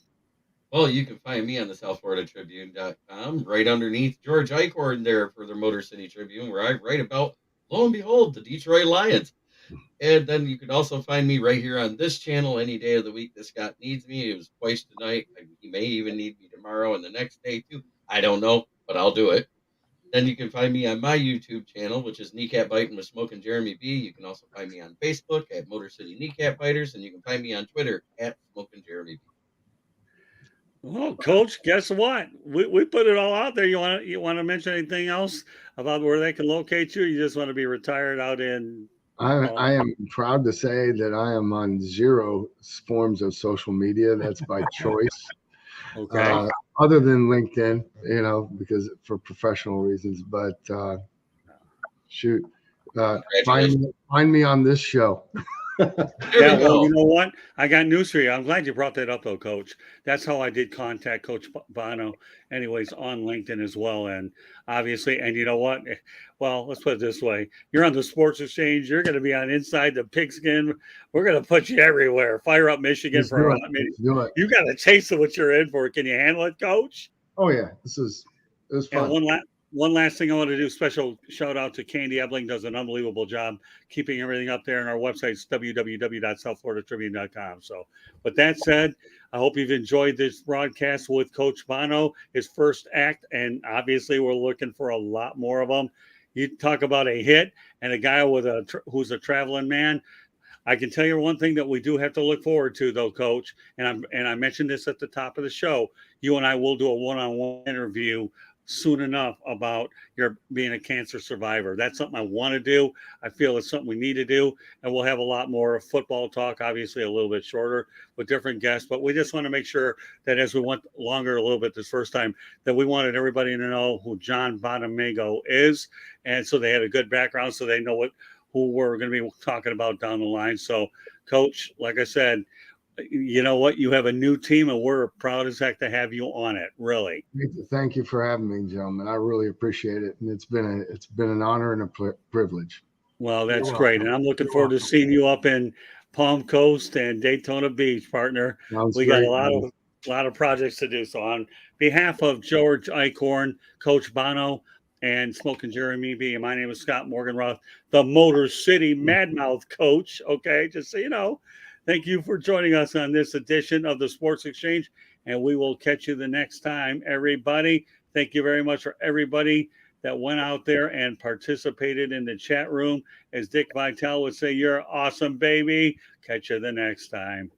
Well, you can find me on the SouthFloridaTribune.com right underneath George Eichhorn there for the Motor City Tribune, where I write about, lo and behold, the Detroit Lions. And then you can also find me right here on this channel any day of the week that Scott needs me. It was twice tonight. He may even need me tomorrow and the next day too. I don't know, but I'll do it. Then you can find me on my YouTube channel, which is Kneecap Biting with Smoking Jeremy B. You can also find me on Facebook at Motor City Kneecap Biters, and you can find me on Twitter at Smoking Jeremy B. Well, Coach, guess what? We put it all out there. You want to mention anything else about where they can locate you? You just want to be retired out in? I am proud to say that I am on 0 forms of social media. That's by choice. Okay. Other than LinkedIn, because for professional reasons. But shoot, find me on this show. Yeah, well, you know what? I got news for you. I'm glad you brought that up, though, Coach. That's how I did contact Coach Bono, anyways, on LinkedIn as well. And obviously, and you know what? Well, let's put it this way: you're on the Sports Exchange. You're going to be on Inside the Pigskin. We're going to put you everywhere. Fire up Michigan Let's for do a it. hot minute. Let's do it. You got a taste of what you're in for. Can you handle it, Coach? Oh yeah, it was fun. And one last thing I want to do, special shout out to Candy Ebling, does an unbelievable job keeping everything up there, and our website's www.southfloridatribune.com. So with that said, I hope you've enjoyed this broadcast with Coach Bono, his first act, and obviously we're looking for a lot more of them. You talk about a hit and a guy who's a traveling man. I can tell you one thing that we do have to look forward to, though, Coach, and I mentioned this at the top of the show. You and I will do a one-on-one interview soon enough about your being a cancer survivor. That's something I want to do. I feel it's something we need to do, and we'll have a lot more football talk, obviously a little bit shorter with different guests, but we just want to make sure that as we went longer a little bit this first time, that we wanted everybody to know who John Bonamego is, and so they had a good background so they know who we're going to be talking about down the line. So, Coach, like I said, you know what? You have a new team, and we're proud as heck to have you on it. Really. Thank you for having me, gentlemen. I really appreciate it, and it's been an honor and a privilege. Well, that's great, and I'm looking forward to seeing you up in Palm Coast and Daytona Beach, partner. We got a lot of projects to do. So, on behalf of George Eichhorn, Coach Bono, and Smoking Jeremy B, and my name is Scott Morganroth, the Motor City Madmouth Coach. Okay, just so you know. Thank you for joining us on this edition of the Sports Exchange, and we will catch you the next time, everybody. Thank you very much for everybody that went out there and participated in the chat room. As Dick Vitale would say, you're awesome, baby. Catch you the next time.